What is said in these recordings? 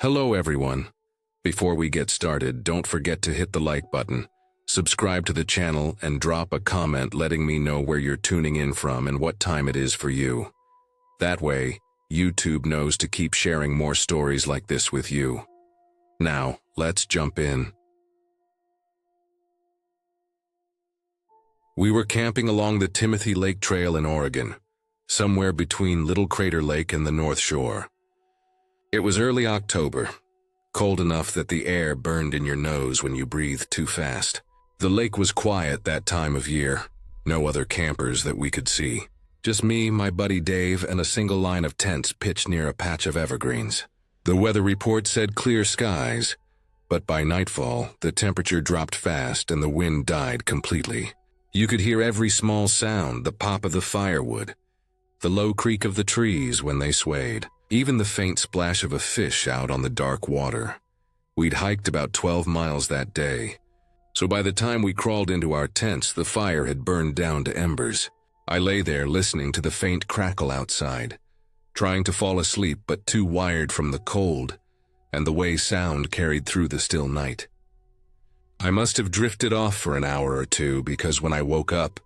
Hello everyone. Before we get started, don't forget to hit the like button, subscribe to the channel, and drop a comment letting me know where you're tuning in from and what time it is for you. That way, YouTube knows to keep sharing more stories like this with you. Now, let's jump in. We were camping along the Timothy Lake Trail in Oregon, somewhere between Little Crater Lake and the North Shore. It was early October, cold enough that the air burned in your nose when you breathed too fast. The lake was quiet that time of year, no other campers that we could see. Just me, my buddy Dave, and a single line of tents pitched near a patch of evergreens. The weather report said clear skies, but by nightfall, the temperature dropped fast and the wind died completely. You could hear every small sound, the pop of the firewood, the low creak of the trees when they swayed, even the faint splash of a fish out on the dark water. We'd hiked about 12 miles that day, so by the time we crawled into our tents, the fire had burned down to embers. I lay there listening to the faint crackle outside, trying to fall asleep but too wired from the cold and the way sound carried through the still night. I must have drifted off for an hour or two because when I woke up,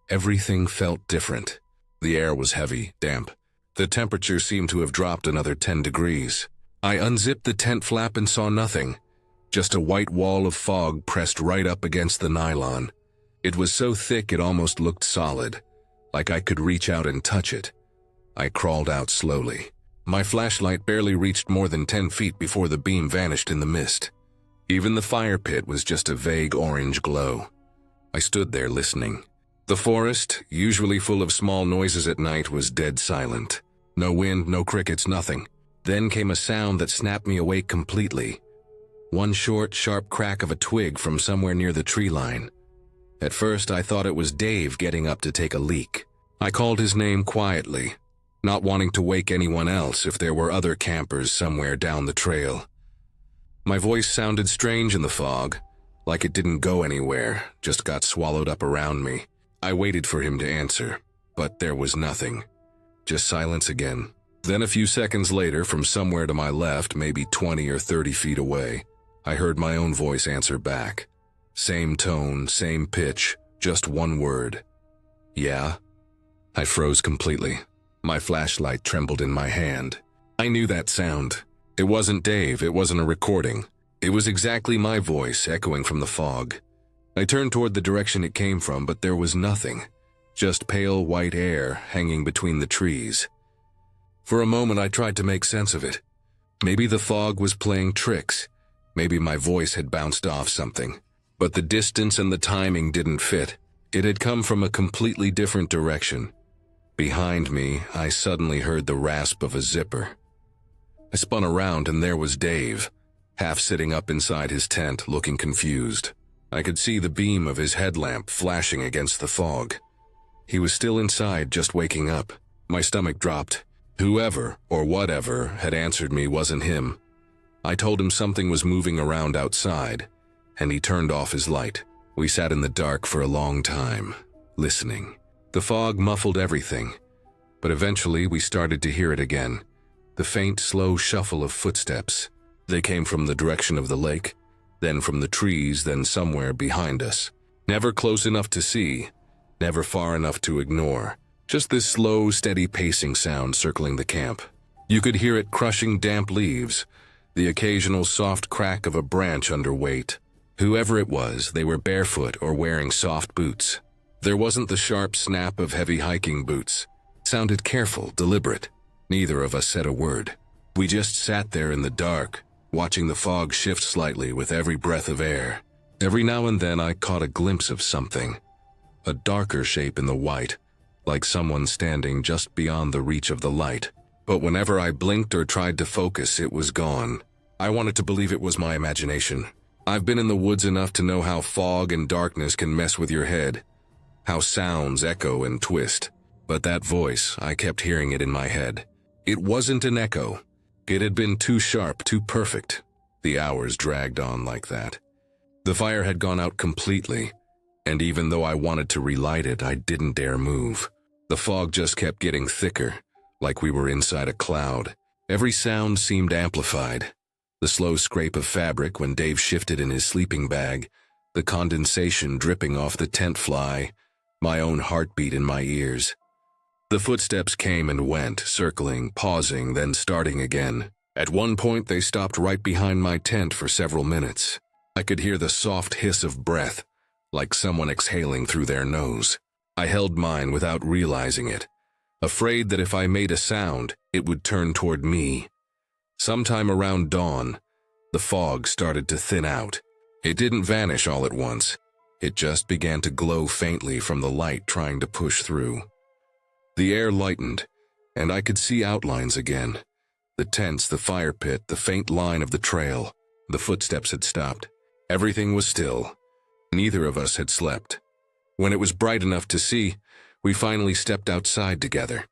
everything felt different. The air was heavy, damp. The temperature seemed to have dropped another 10 degrees. I unzipped the tent flap and saw nothing, just a white wall of fog pressed right up against the nylon. It was so thick it almost looked solid, like I could reach out and touch it. I crawled out slowly. My flashlight barely reached more than 10 feet before the beam vanished in the mist. Even the fire pit was just a vague orange glow. I stood there listening. The forest, usually full of small noises at night, was dead silent. No wind, no crickets, nothing. Then came a sound that snapped me awake completely. One short, sharp crack of a twig from somewhere near the tree line. At first, I thought it was Dave getting up to take a leak. I called his name quietly, not wanting to wake anyone else if there were other campers somewhere down the trail. My voice sounded strange in the fog, like it didn't go anywhere, just got swallowed up around me. I waited for him to answer, but there was nothing. Just silence again. Then a few seconds later, from somewhere to my left, maybe 20 or 30 feet away, I heard my own voice answer back. Same tone, same pitch, just one word. Yeah? I froze completely. My flashlight trembled in my hand. I knew that sound. It wasn't Dave, it wasn't a recording. It was exactly my voice echoing from the fog. I turned toward the direction it came from, but there was nothing. Just pale white air hanging between the trees. For a moment I tried to make sense of it. Maybe the fog was playing tricks. Maybe my voice had bounced off something. But the distance and the timing didn't fit. It had come from a completely different direction. Behind me, I suddenly heard the rasp of a zipper. I spun around and there was Dave, half sitting up inside his tent, looking confused. I could see the beam of his headlamp flashing against the fog. He was still inside, just waking up. My stomach dropped. Whoever, or whatever, had answered me wasn't him. I told him something was moving around outside, and he turned off his light. We sat in the dark for a long time, listening. The fog muffled everything, but eventually we started to hear it again. The faint, slow shuffle of footsteps. They came from the direction of the lake, then from the trees, then somewhere behind us. Never close enough to see, never far enough to ignore. Just this slow, steady pacing sound circling the camp. You could hear it crushing damp leaves, the occasional soft crack of a branch under weight. Whoever it was, they were barefoot or wearing soft boots. There wasn't the sharp snap of heavy hiking boots. It sounded careful, deliberate. Neither of us said a word. We just sat there in the dark, watching the fog shift slightly with every breath of air. Every now and then I caught a glimpse of something. A darker shape in the white, like someone standing just beyond the reach of the light. But whenever I blinked or tried to focus, it was gone. I wanted to believe it was my imagination. I've been in the woods enough to know how fog and darkness can mess with your head, how sounds echo and twist. But that voice, I kept hearing it in my head. It wasn't an echo. It had been too sharp, too perfect. The hours dragged on like that. The fire had gone out completely, and even though I wanted to relight it, I didn't dare move. The fog just kept getting thicker, like we were inside a cloud. Every sound seemed amplified. The slow scrape of fabric when Dave shifted in his sleeping bag, the condensation dripping off the tent fly, my own heartbeat in my ears. The footsteps came and went, circling, pausing, then starting again. At one point, they stopped right behind my tent for several minutes. I could hear the soft hiss of breath, like someone exhaling through their nose. I held mine without realizing it, afraid that if I made a sound, it would turn toward me. Sometime around dawn, the fog started to thin out. It didn't vanish all at once. It just began to glow faintly from the light trying to push through. The air lightened, and I could see outlines again. The tents, the fire pit, the faint line of the trail. The footsteps had stopped. Everything was still. Neither of us had slept. When it was bright enough to see, we finally stepped outside together.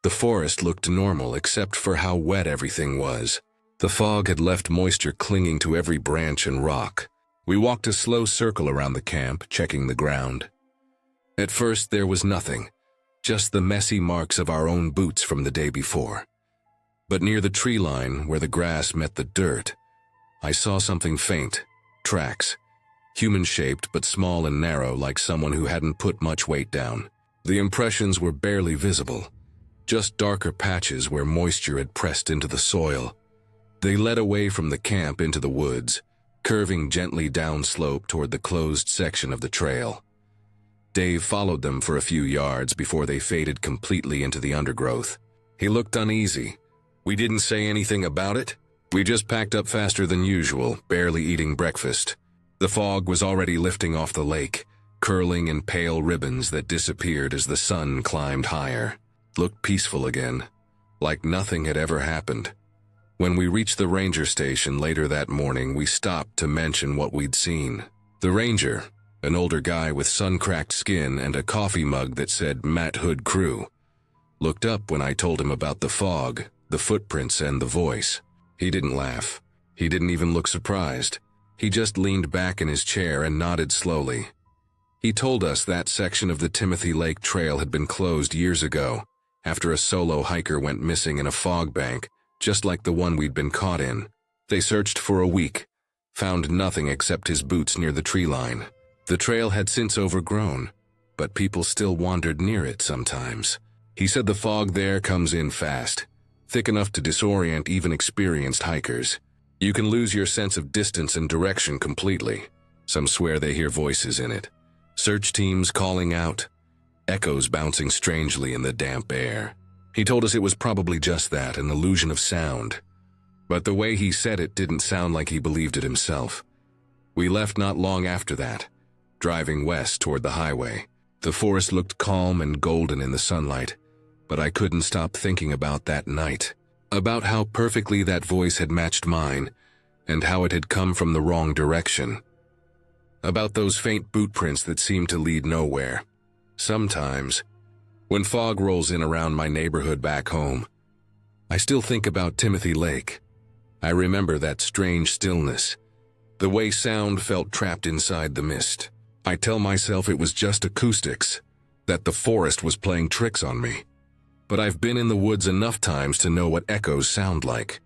The forest looked normal except for how wet everything was. The fog had left moisture clinging to every branch and rock. We walked a slow circle around the camp, checking the ground. At first there was nothing, just the messy marks of our own boots from the day before. But near the tree line, where the grass met the dirt, I saw something faint, tracks, human-shaped but small and narrow, like someone who hadn't put much weight down. The impressions were barely visible, just darker patches where moisture had pressed into the soil. They led away from the camp into the woods, curving gently downslope toward the closed section of the trail. Dave followed them for a few yards before they faded completely into the undergrowth. He looked uneasy. We didn't say anything about it. We just packed up faster than usual, barely eating breakfast. The fog was already lifting off the lake, curling in pale ribbons that disappeared as the sun climbed higher. Looked peaceful again, like nothing had ever happened. When we reached the ranger station later that morning, we stopped to mention what we'd seen. The ranger, an older guy with sun-cracked skin and a coffee mug that said Matt Hood Crew, looked up when I told him about the fog, the footprints, and the voice. He didn't laugh. He didn't even look surprised. He just leaned back in his chair and nodded slowly. He told us that section of the Timothy Lake Trail had been closed years ago, after a solo hiker went missing in a fog bank, just like the one we'd been caught in. They searched for a week, found nothing except his boots near the tree line. The trail had since overgrown, but people still wandered near it sometimes. He said the fog there comes in fast, thick enough to disorient even experienced hikers. You can lose your sense of distance and direction completely. Some swear they hear voices in it. Search teams calling out, echoes bouncing strangely in the damp air. He told us it was probably just that, an illusion of sound. But the way he said it didn't sound like he believed it himself. We left not long after that, driving west toward the highway. The forest looked calm and golden in the sunlight, but I couldn't stop thinking about that night, about how perfectly that voice had matched mine, and how it had come from the wrong direction. About those faint boot prints that seemed to lead nowhere. Sometimes, when fog rolls in around my neighborhood back home, I still think about Timothy Lake. I remember that strange stillness, the way sound felt trapped inside the mist. I tell myself it was just acoustics, that the forest was playing tricks on me. But I've been in the woods enough times to know what echoes sound like.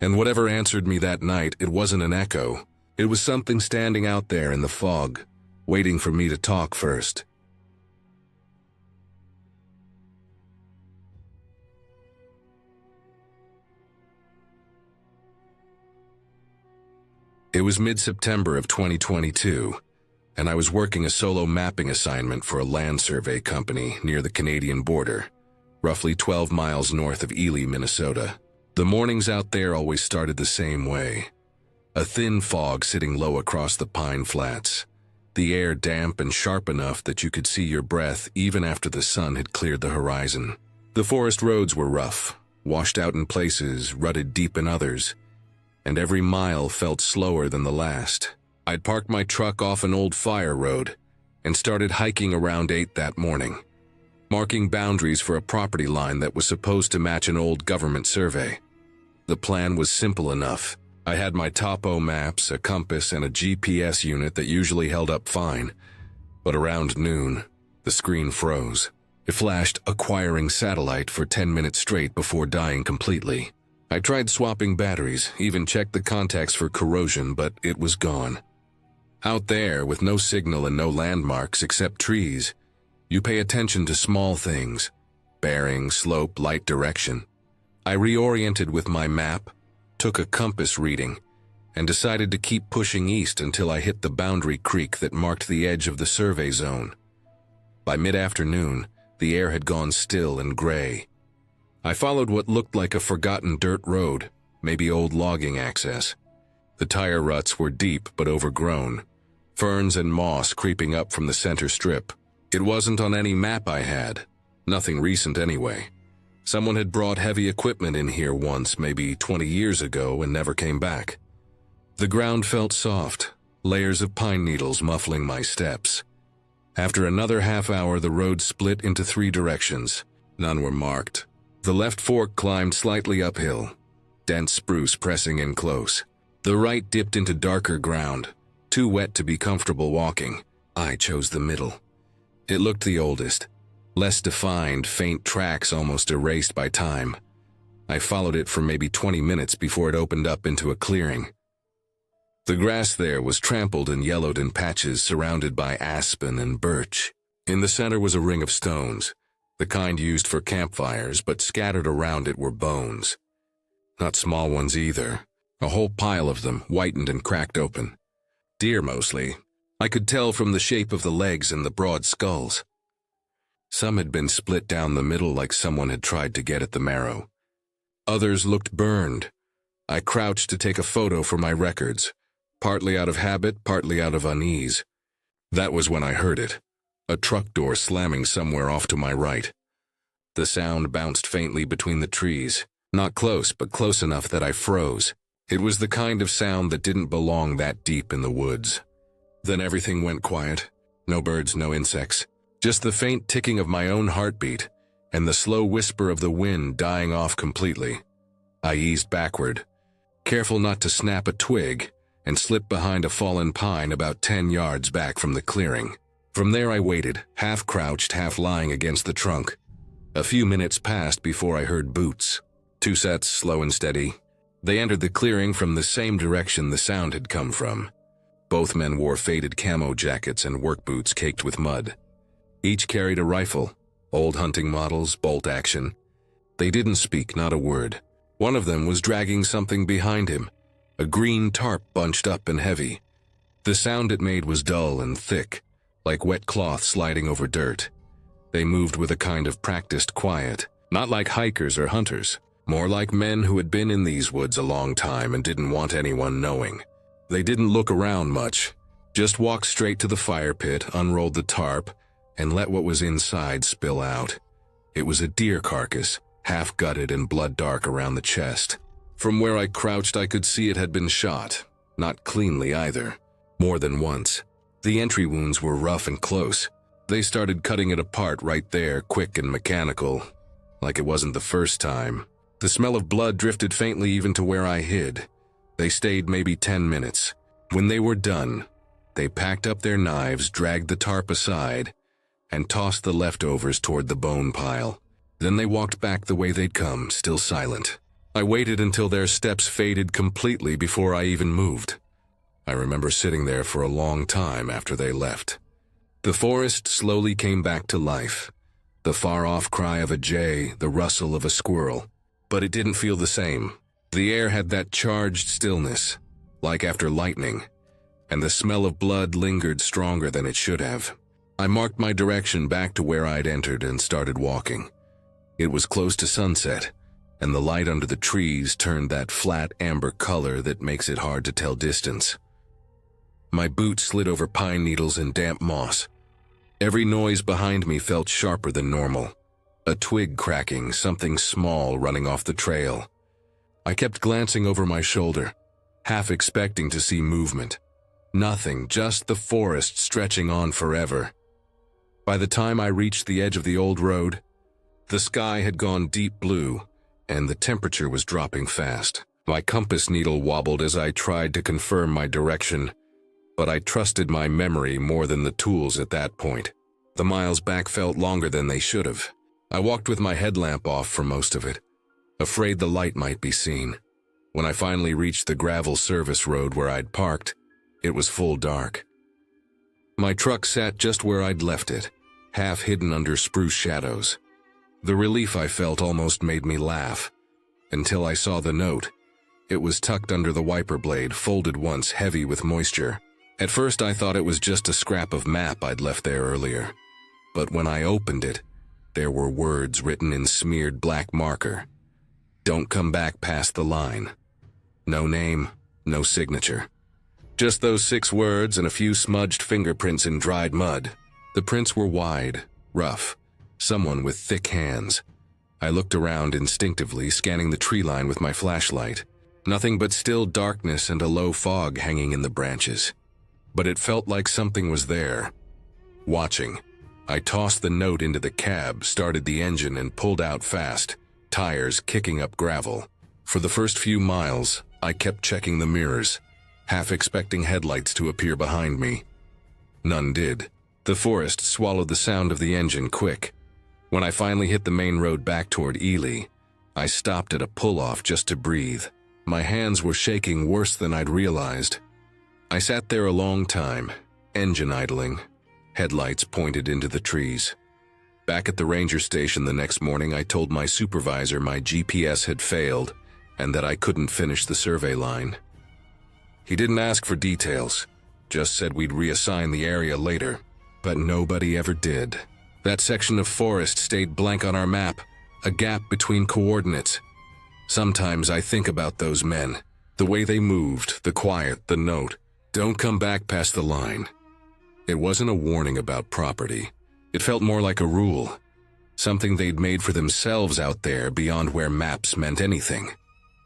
And whatever answered me that night, it wasn't an echo. It was something standing out there in the fog, waiting for me to talk first. It was mid-September of 2022, and I was working a solo mapping assignment for a land survey company near the Canadian border, roughly 12 miles north of Ely, Minnesota. The mornings out there always started the same way. A thin fog sitting low across the pine flats, the air damp and sharp enough that you could see your breath even after the sun had cleared the horizon. The forest roads were rough, washed out in places, rutted deep in others, and every mile felt slower than the last. I'd parked my truck off an old fire road and started hiking around 8 that morning, marking boundaries for a property line that was supposed to match an old government survey. The plan was simple enough. I had my topo maps, a compass, and a GPS unit that usually held up fine. But around noon, the screen froze. It flashed acquiring satellite for 10 minutes straight before dying completely. I tried swapping batteries, even checked the contacts for corrosion, but it was gone. Out there, with no signal and no landmarks except trees, you pay attention to small things: bearing, slope, light direction. I reoriented with my map, took a compass reading, and decided to keep pushing east until I hit the boundary creek that marked the edge of the survey zone. By mid-afternoon, the air had gone still and gray. I followed what looked like a forgotten dirt road, maybe old logging access. The tire ruts were deep but overgrown, ferns and moss creeping up from the center strip. It wasn't on any map I had, nothing recent anyway. Someone had brought heavy equipment in here once, maybe 20 years ago, and never came back. The ground felt soft, layers of pine needles muffling my steps. After another half hour, the road split into 3 directions. None were marked. The left fork climbed slightly uphill, dense spruce pressing in close. The right dipped into darker ground, too wet to be comfortable walking. I chose the middle. It looked the oldest, less defined, faint tracks almost erased by time. I followed it for maybe 20 minutes before it opened up into a clearing. The grass there was trampled and yellowed in patches, surrounded by aspen and birch. In the center was a ring of stones, the kind used for campfires, but scattered around it were bones. Not small ones either, a whole pile of them, whitened and cracked open. Deer mostly. I could tell from the shape of the legs and the broad skulls. Some had been split down the middle like someone had tried to get at the marrow. Others looked burned. I crouched to take a photo for my records, partly out of habit, partly out of unease. That was when I heard it, a truck door slamming somewhere off to my right. The sound bounced faintly between the trees, not close, but close enough that I froze. It was the kind of sound that didn't belong that deep in the woods. Then everything went quiet. No birds, no insects. Just the faint ticking of my own heartbeat and the slow whisper of the wind dying off completely. I eased backward, careful not to snap a twig, and slipped behind a fallen pine about 10 yards back from the clearing. From there I waited, half crouched, half lying against the trunk. A few minutes passed before I heard boots. 2 sets, slow and steady. They entered the clearing from the same direction the sound had come from. Both men wore faded camo jackets and work boots caked with mud. Each carried a rifle, old hunting models, bolt action. They didn't speak, not a word. One of them was dragging something behind him, a green tarp bunched up and heavy. The sound it made was dull and thick, like wet cloth sliding over dirt. They moved with a kind of practiced quiet, not like hikers or hunters, more like men who had been in these woods a long time and didn't want anyone knowing. They didn't look around much, just walked straight to the fire pit, unrolled the tarp, and let what was inside spill out. It was a deer carcass, half-gutted and blood dark around the chest. From where I crouched, I could see it had been shot, not cleanly either, more than once. The entry wounds were rough and close. They started cutting it apart right there, quick and mechanical, like it wasn't the first time. The smell of blood drifted faintly even to where I hid. They stayed maybe 10 minutes. When they were done, they packed up their knives, dragged the tarp aside, and tossed the leftovers toward the bone pile. Then they walked back the way they'd come, still silent. I waited until their steps faded completely before I even moved. I remember sitting there for a long time after they left. The forest slowly came back to life. The far-off cry of a jay, the rustle of a squirrel. But it didn't feel the same. The air had that charged stillness, like after lightning, and the smell of blood lingered stronger than it should have. I marked my direction back to where I'd entered and started walking. It was close to sunset, and the light under the trees turned that flat amber color that makes it hard to tell distance. My boots slid over pine needles and damp moss. Every noise behind me felt sharper than normal. A twig cracking, something small running off the trail. I kept glancing over my shoulder, half expecting to see movement. Nothing, just the forest stretching on forever. By the time I reached the edge of the old road, the sky had gone deep blue, and the temperature was dropping fast. My compass needle wobbled as I tried to confirm my direction, but I trusted my memory more than the tools at that point. The miles back felt longer than they should have. I walked with my headlamp off for most of it, afraid the light might be seen. When I finally reached the gravel service road where I'd parked, it was full dark. My truck sat just where I'd left it, half hidden under spruce shadows. The relief I felt almost made me laugh, until I saw the note. It was tucked under the wiper blade, folded once, heavy with moisture. At first I thought it was just a scrap of map I'd left there earlier. But when I opened it, there were words written in smeared black marker. Don't come back past the line. No name, no signature. Just those 6 words and a few smudged fingerprints in dried mud. The prints were wide, rough, someone with thick hands. I looked around instinctively, scanning the tree line with my flashlight. Nothing but still darkness and a low fog hanging in the branches. But it felt like something was there, watching. I tossed the note into the cab, started the engine, and pulled out fast, tires kicking up gravel. For the first few miles, I kept checking the mirrors, half expecting headlights to appear behind me. None did. The forest swallowed the sound of the engine quick. When I finally hit the main road back toward Ely, I stopped at a pull-off just to breathe. My hands were shaking worse than I'd realized. I sat there a long time, engine idling, headlights pointed into the trees. Back at the ranger station the next morning, I told my supervisor my GPS had failed and that I couldn't finish the survey line. He didn't ask for details, just said we'd reassign the area later, but nobody ever did. That section of forest stayed blank on our map, a gap between coordinates. Sometimes I think about those men, the way they moved, the quiet, the note. Don't come back past the line. It wasn't a warning about property. It felt more like a rule, something they'd made for themselves out there beyond where maps meant anything.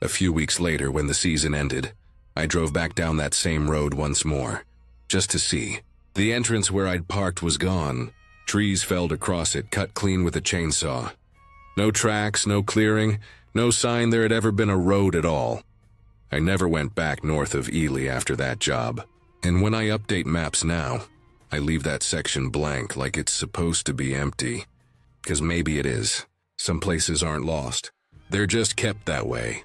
A few weeks later, when the season ended, I drove back down that same road once more, just to see. The entrance where I'd parked was gone. Trees felled across it, cut clean with a chainsaw. No tracks, no clearing, no sign there had ever been a road at all. I never went back north of Ely after that job. And when I update maps now, I leave that section blank, like it's supposed to be empty. 'Cause maybe it is. Some places aren't lost. They're just kept that way.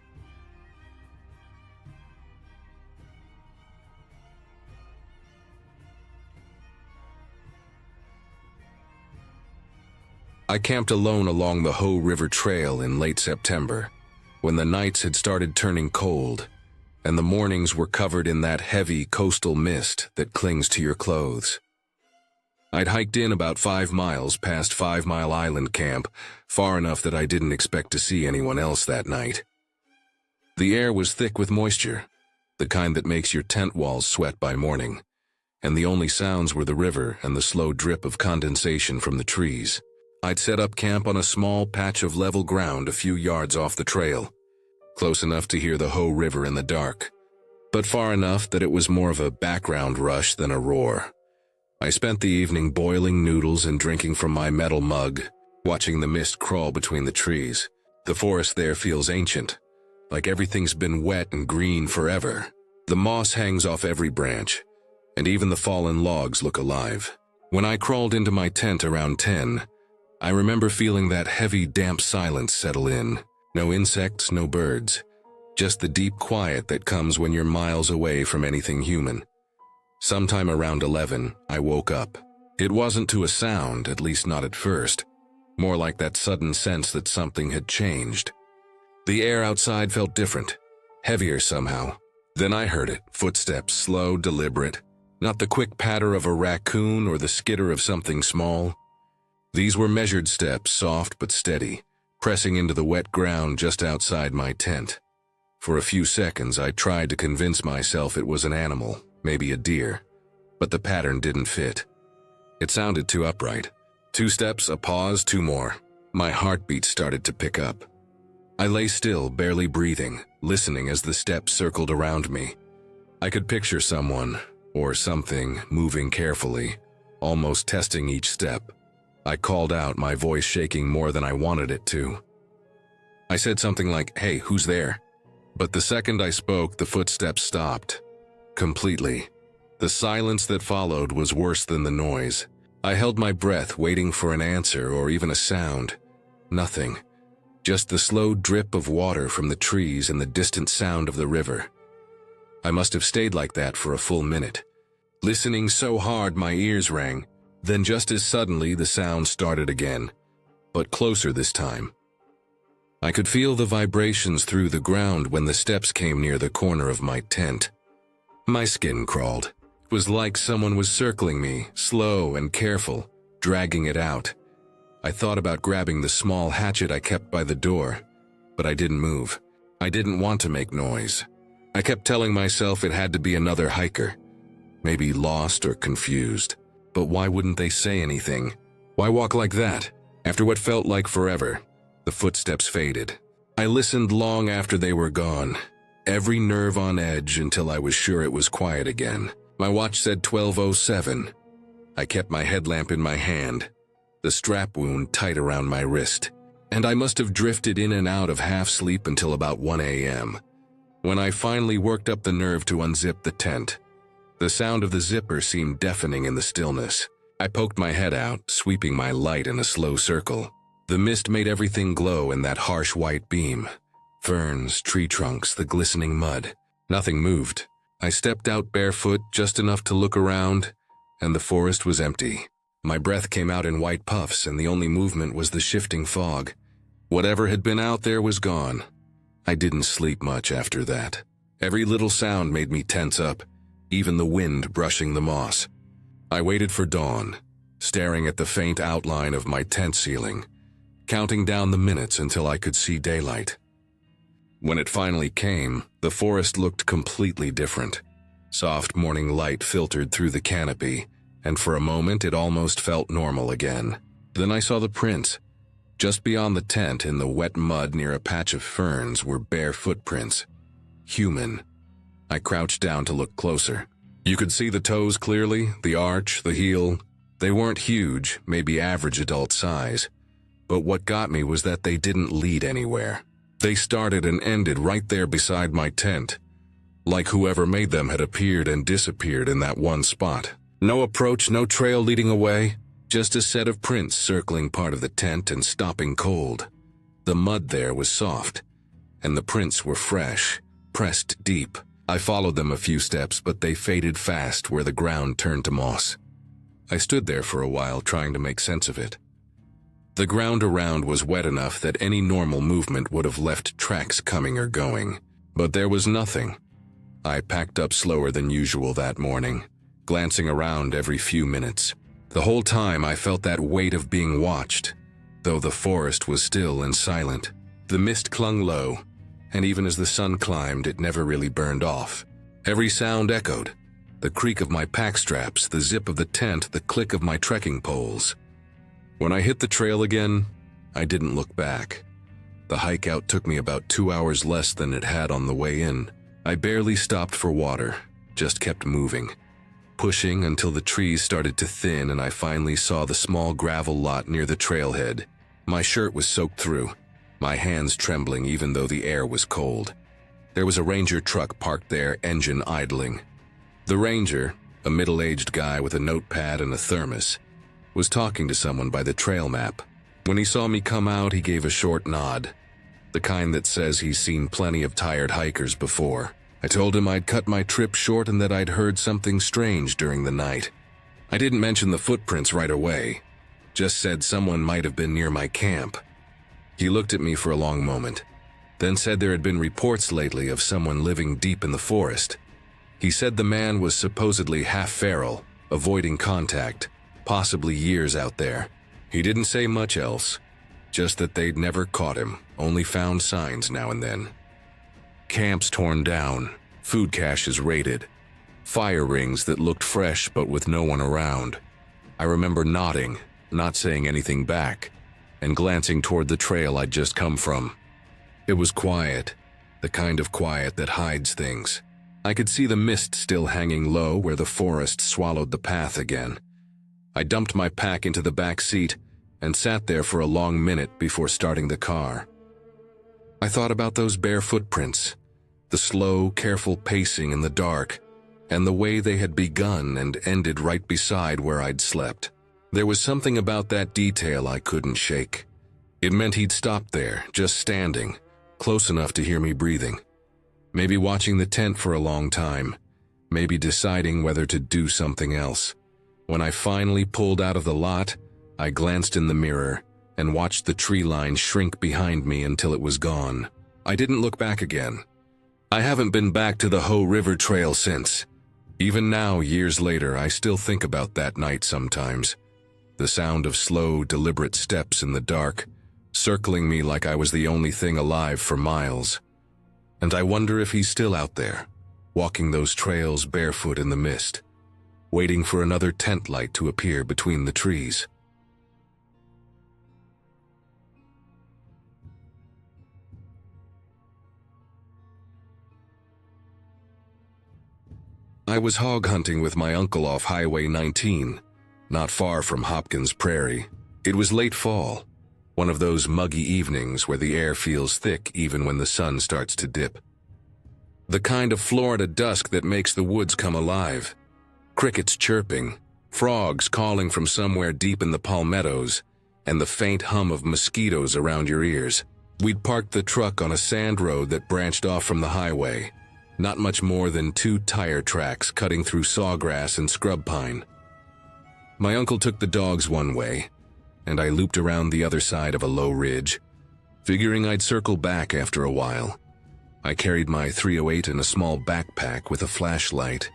I camped alone along the Hoh River Trail in late September, when the nights had started turning cold, and the mornings were covered in that heavy coastal mist that clings to your clothes. I'd hiked in about 5 miles past 5 Mile Island Camp, far enough that I didn't expect to see anyone else that night. The air was thick with moisture, the kind that makes your tent walls sweat by morning, and the only sounds were the river and the slow drip of condensation from the trees. I'd set up camp on a small patch of level ground a few yards off the trail, close enough to hear the Hoh River in the dark, but far enough that it was more of a background rush than a roar. I spent the evening boiling noodles and drinking from my metal mug, watching the mist crawl between the trees. The forest there feels ancient, like everything's been wet and green forever. The moss hangs off every branch, and even the fallen logs look alive. When I crawled into my tent around 10, I remember feeling that heavy, damp silence settle in. No insects, no birds, just the deep quiet that comes when you're miles away from anything human. Sometime around 11, I woke up. It wasn't to a sound, at least not at first, more like that sudden sense that something had changed. The air outside felt different, heavier somehow. Then I heard it, footsteps, slow, deliberate, not the quick patter of a raccoon or the skitter of something small. These were measured steps, soft but steady, pressing into the wet ground just outside my tent. For a few seconds, I tried to convince myself it was an animal, maybe a deer, but the pattern didn't fit. It sounded too upright. 2 steps, a pause, 2 more. My heartbeat started to pick up. I lay still, barely breathing, listening as the steps circled around me. I could picture someone, or something, moving carefully, almost testing each step. I called out, my voice shaking more than I wanted it to. I said something like, "Hey, who's there?" But the second I spoke, the footsteps stopped. Completely. The silence that followed was worse than the noise. I held my breath, waiting for an answer or even a sound. Nothing. just the slow drip of water from the trees and the distant sound of the river. I must have stayed like that for a full minute, listening so hard my ears rang. Then just as suddenly the sound started again, but closer this time. I could feel the vibrations through the ground when the steps came near the corner of my tent. My skin crawled. It was like someone was circling me, slow and careful, dragging it out. I thought about grabbing the small hatchet I kept by the door, but I didn't move. I didn't want to make noise. I kept telling myself it had to be another hiker, maybe lost or confused. But why wouldn't they say anything? Why walk like that? After what felt like forever, the footsteps faded. I listened long after they were gone, every nerve on edge until I was sure it was quiet again. My watch said 12:07. I kept my headlamp in my hand, the strap wound tight around my wrist, and I must have drifted in and out of half-sleep until about 1 a.m. when I finally worked up the nerve to unzip the tent. The sound of the zipper seemed deafening in the stillness. I poked my head out, sweeping my light in a slow circle. The mist made everything glow in that harsh white beam. Ferns, tree trunks, the glistening mud. Nothing moved. I stepped out barefoot just enough to look around, and the forest was empty. My breath came out in white puffs, and the only movement was the shifting fog. Whatever had been out there was gone. I didn't sleep much after that. Every little sound made me tense up, even the wind brushing the moss. I waited for dawn, staring at the faint outline of my tent ceiling, counting down the minutes until I could see daylight. When it finally came, the forest looked completely different. Soft morning light filtered through the canopy, and for a moment it almost felt normal again. Then I saw the prints. Just beyond the tent, in the wet mud near a patch of ferns, were bare footprints. Human. I crouched down to look closer. You could see the toes clearly, the arch, the heel. They weren't huge, maybe average adult size. But what got me was that they didn't lead anywhere. They started and ended right there beside my tent, like whoever made them had appeared and disappeared in that one spot. No approach, no trail leading away, just a set of prints circling part of the tent and stopping cold. The mud there was soft, and the prints were fresh, pressed deep. I followed them a few steps, but they faded fast where the ground turned to moss. I stood there for a while trying to make sense of it. The ground around was wet enough that any normal movement would have left tracks coming or going, but there was nothing. I packed up slower than usual that morning, glancing around every few minutes. The whole time I felt that weight of being watched, though the forest was still and silent. The mist clung low, and even as the sun climbed, it never really burned off. Every sound echoed: the creak of my pack straps, the zip of the tent, the click of my trekking poles. When I hit the trail again, I didn't look back. The hike out took me about 2 hours less than it had on the way in. I barely stopped for water, just kept moving, pushing until the trees started to thin and I finally saw the small gravel lot near the trailhead. My shirt was soaked through, my hands trembling even though the air was cold. There was a ranger truck parked there, engine idling. The ranger, a middle-aged guy with a notepad and a thermos, was talking to someone by the trail map. When he saw me come out, he gave a short nod, the kind that says he's seen plenty of tired hikers before. I told him I'd cut my trip short and that I'd heard something strange during the night. I didn't mention the footprints right away, just said someone might have been near my camp. He looked at me for a long moment, then said there had been reports lately of someone living deep in the forest. He said the man was supposedly half feral, avoiding contact, possibly years out there. He didn't say much else, just that they'd never caught him, only found signs now and then. Camps torn down, food caches raided, fire rings that looked fresh but with no one around. I remember nodding, not saying anything back, and glancing toward the trail I'd just come from. It was quiet, the kind of quiet that hides things. I could see the mist still hanging low where the forest swallowed the path again. I dumped my pack into the back seat and sat there for a long minute before starting the car. I thought about those bare footprints, the slow, careful pacing in the dark, and the way they had begun and ended right beside where I'd slept. There was something about that detail I couldn't shake. It meant he'd stopped there, just standing, close enough to hear me breathing. Maybe watching the tent for a long time, maybe deciding whether to do something else. When I finally pulled out of the lot, I glanced in the mirror and watched the tree line shrink behind me until it was gone. I didn't look back again. I haven't been back to the Hoh River Trail since. Even now, years later, I still think about that night sometimes. The sound of slow, deliberate steps in the dark, circling me like I was the only thing alive for miles. And I wonder if he's still out there, walking those trails barefoot in the mist, waiting for another tent light to appear between the trees. I was hog hunting with my uncle off Highway 19, not far from Hopkins Prairie. It was late fall, one of those muggy evenings where the air feels thick even when the sun starts to dip. The kind of Florida dusk that makes the woods come alive. Crickets chirping, frogs calling from somewhere deep in the palmettos, and the faint hum of mosquitoes around your ears. We'd parked the truck on a sand road that branched off from the highway, not much more than 2 tire tracks cutting through sawgrass and scrub pine. My uncle took the dogs one way, and I looped around the other side of a low ridge, figuring I'd circle back after a while. I carried my .308 in a small backpack with a flashlight,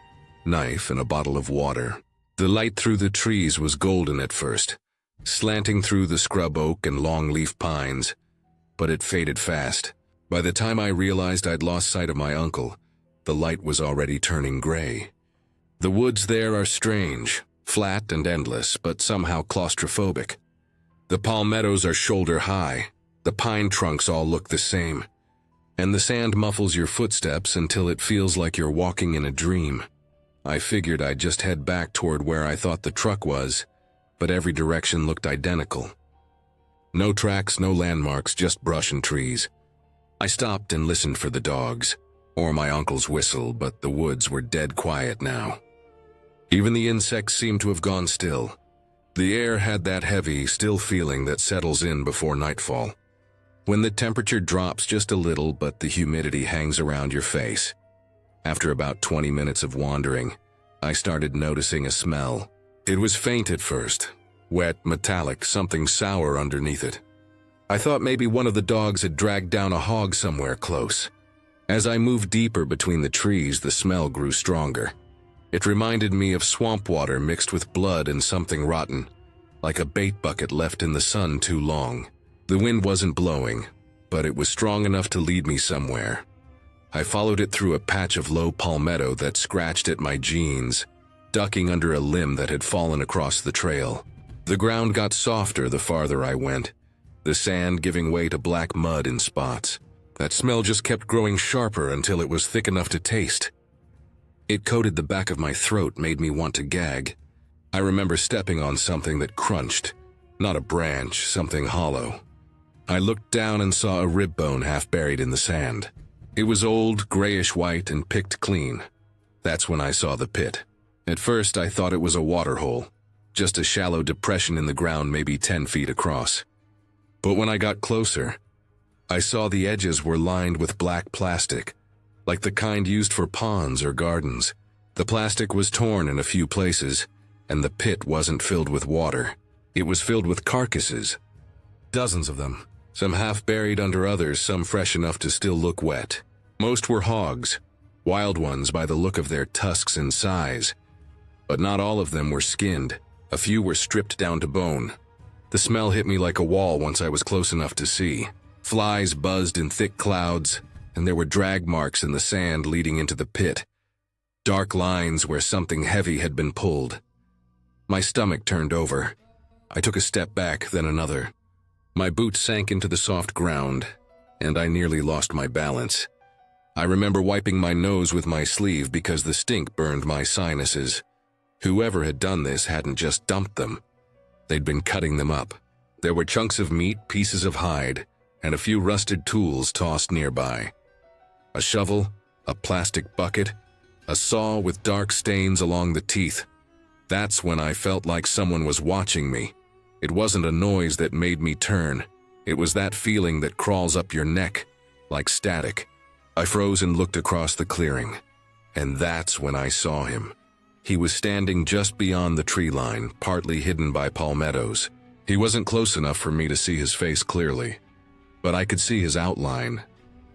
knife, and a bottle of water. The light through the trees was golden at first, slanting through the scrub oak and longleaf pines, but it faded fast. By the time I realized I'd lost sight of my uncle, the light was already turning gray. The woods there are strange, flat and endless, but somehow claustrophobic. The palmettos are shoulder high, the pine trunks all look the same, and the sand muffles your footsteps until it feels like you're walking in a dream. I figured I'd just head back toward where I thought the truck was, but every direction looked identical. No tracks, no landmarks, just brush and trees. I stopped and listened for the dogs, or my uncle's whistle, but the woods were dead quiet now. Even the insects seemed to have gone still. The air had that heavy, still feeling that settles in before nightfall, when the temperature drops just a little but the humidity hangs around your face. After about 20 minutes of wandering, I started noticing a smell. It was faint at first, wet, metallic, something sour underneath it. I thought maybe one of the dogs had dragged down a hog somewhere close. As I moved deeper between the trees, the smell grew stronger. It reminded me of swamp water mixed with blood and something rotten, like a bait bucket left in the sun too long. The wind wasn't blowing, but it was strong enough to lead me somewhere. I followed it through a patch of low palmetto that scratched at my jeans, ducking under a limb that had fallen across the trail. The ground got softer the farther I went, the sand giving way to black mud in spots. That smell just kept growing sharper until it was thick enough to taste. It coated the back of my throat, made me want to gag. I remember stepping on something that crunched, not a branch, something hollow. I looked down and saw a rib bone half buried in the sand. It was old, grayish-white, and picked clean. That's when I saw the pit. At first, I thought it was a water hole, just a shallow depression in the ground maybe 10 feet across. But when I got closer, I saw the edges were lined with black plastic, like the kind used for ponds or gardens. The plastic was torn in a few places, and the pit wasn't filled with water. It was filled with carcasses. Dozens of them, some half buried under others, some fresh enough to still look wet. Most were hogs, wild ones by the look of their tusks and size. But not all of them were skinned. A few were stripped down to bone. The smell hit me like a wall once I was close enough to see. Flies buzzed in thick clouds, and there were drag marks in the sand leading into the pit. Dark lines where something heavy had been pulled. My stomach turned over. I took a step back, then another. My boots sank into the soft ground, and I nearly lost my balance. I remember wiping my nose with my sleeve because the stink burned my sinuses. Whoever had done this hadn't just dumped them. They'd been cutting them up. There were chunks of meat, pieces of hide, and a few rusted tools tossed nearby. A shovel, a plastic bucket, a saw with dark stains along the teeth. That's when I felt like someone was watching me. It wasn't a noise that made me turn. It was that feeling that crawls up your neck, like static. I froze and looked across the clearing, and that's when I saw him. He was standing just beyond the tree line, partly hidden by palmettos. He wasn't close enough for me to see his face clearly, but I could see his outline,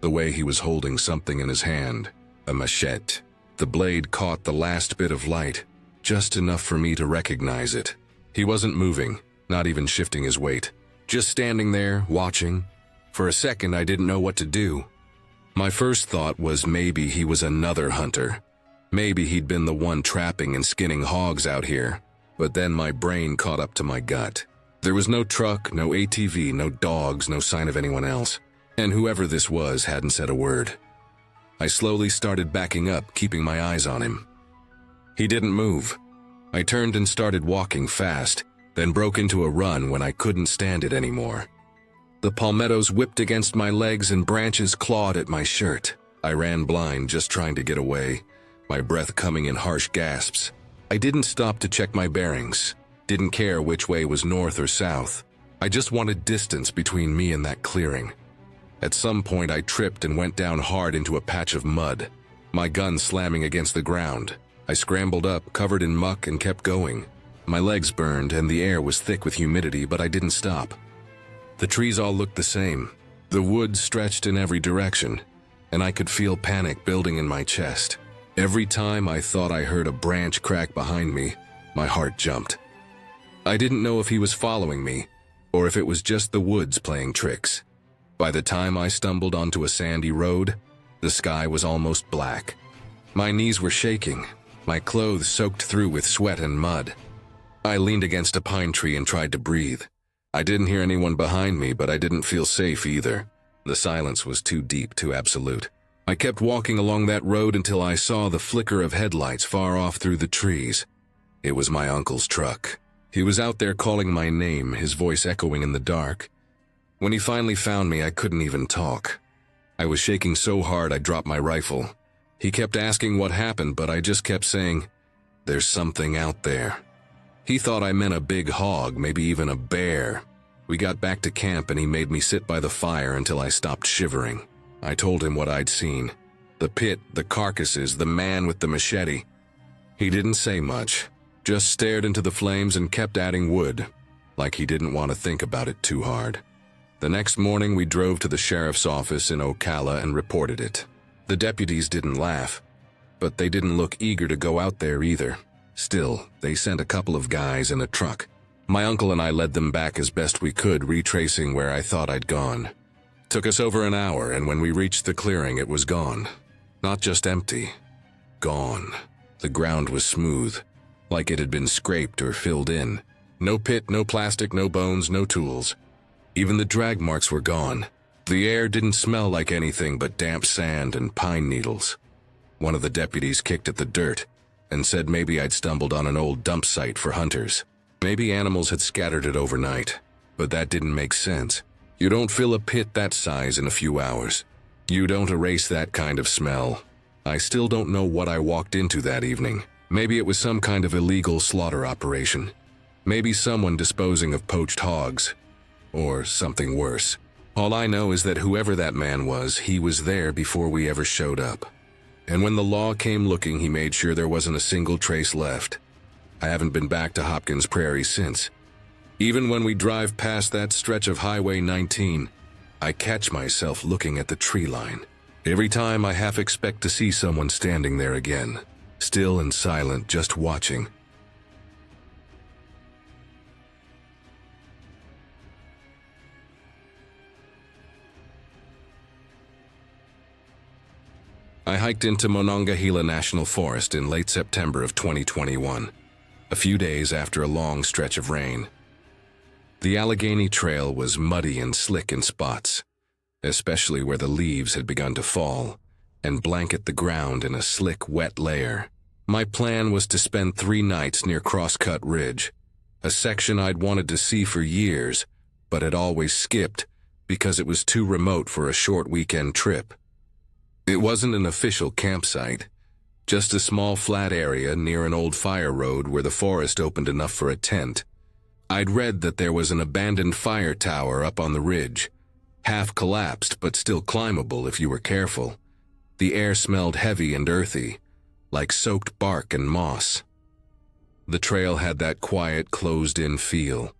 the way he was holding something in his hand, a machete. The blade caught the last bit of light, just enough for me to recognize it. He wasn't moving, not even shifting his weight, just standing there, watching. For a second, I didn't know what to do. My first thought was maybe he was another hunter. Maybe he'd been the one trapping and skinning hogs out here. But then my brain caught up to my gut. There was no truck, no ATV, no dogs, no sign of anyone else. And whoever this was hadn't said a word. I slowly started backing up, keeping my eyes on him. He didn't move. I turned and started walking fast, then broke into a run when I couldn't stand it anymore. The palmettos whipped against my legs and branches clawed at my shirt. I ran blind, just trying to get away, my breath coming in harsh gasps. I didn't stop to check my bearings, didn't care which way was north or south. I just wanted distance between me and that clearing. At some point I tripped and went down hard into a patch of mud, my gun slamming against the ground. I scrambled up, covered in muck, and kept going. My legs burned and the air was thick with humidity, but I didn't stop. The trees all looked the same. The woods stretched in every direction, and I could feel panic building in my chest. Every time I thought I heard a branch crack behind me, my heart jumped. I didn't know if he was following me, or if it was just the woods playing tricks. By the time I stumbled onto a sandy road, the sky was almost black. My knees were shaking, my clothes soaked through with sweat and mud. I leaned against a pine tree and tried to breathe. I didn't hear anyone behind me, but I didn't feel safe either. The silence was too deep, too absolute. I kept walking along that road until I saw the flicker of headlights far off through the trees. It was my uncle's truck. He was out there calling my name, his voice echoing in the dark. When he finally found me, I couldn't even talk. I was shaking so hard I dropped my rifle. He kept asking what happened, but I just kept saying, "There's something out there." He thought I meant a big hog, maybe even a bear. We got back to camp and he made me sit by the fire until I stopped shivering. I told him what I'd seen. The pit, the carcasses, the man with the machete. He didn't say much, just stared into the flames and kept adding wood, like he didn't want to think about it too hard. The next morning we drove to the sheriff's office in Ocala and reported it. The deputies didn't laugh, but they didn't look eager to go out there either. Still, they sent a couple of guys in a truck. My uncle and I led them back as best we could, retracing where I thought I'd gone. Took us over an hour, and when we reached the clearing, it was gone. Not just empty. Gone. The ground was smooth, like it had been scraped or filled in. No pit, no plastic, no bones, no tools. Even the drag marks were gone. The air didn't smell like anything but damp sand and pine needles. One of the deputies kicked at the dirt and said maybe I'd stumbled on an old dump site for hunters. Maybe animals had scattered it overnight, but that didn't make sense. You don't fill a pit that size in a few hours. You don't erase that kind of smell. I still don't know what I walked into that evening. Maybe it was some kind of illegal slaughter operation. Maybe someone disposing of poached hogs. Or something worse. All I know is that whoever that man was, he was there before we ever showed up. And when the law came looking, he made sure there wasn't a single trace left. I haven't been back to Hopkins Prairie since. Even when we drive past that stretch of Highway 19, I catch myself looking at the tree line. Every time I half expect to see someone standing there again, still and silent, just watching. I hiked into Monongahela National Forest in late September of 2021, a few days after a long stretch of rain. The Allegheny Trail was muddy and slick in spots, especially where the leaves had begun to fall and blanket the ground in a slick, wet layer. My plan was to spend 3 nights near Crosscut Ridge, a section I'd wanted to see for years, but had always skipped because it was too remote for a short weekend trip. It wasn't an official campsite, just a small flat area near an old fire road where the forest opened enough for a tent. I'd read that there was an abandoned fire tower up on the ridge, half collapsed but still climbable if you were careful. The air smelled heavy and earthy, like soaked bark and moss. The trail had that quiet, closed-in feel,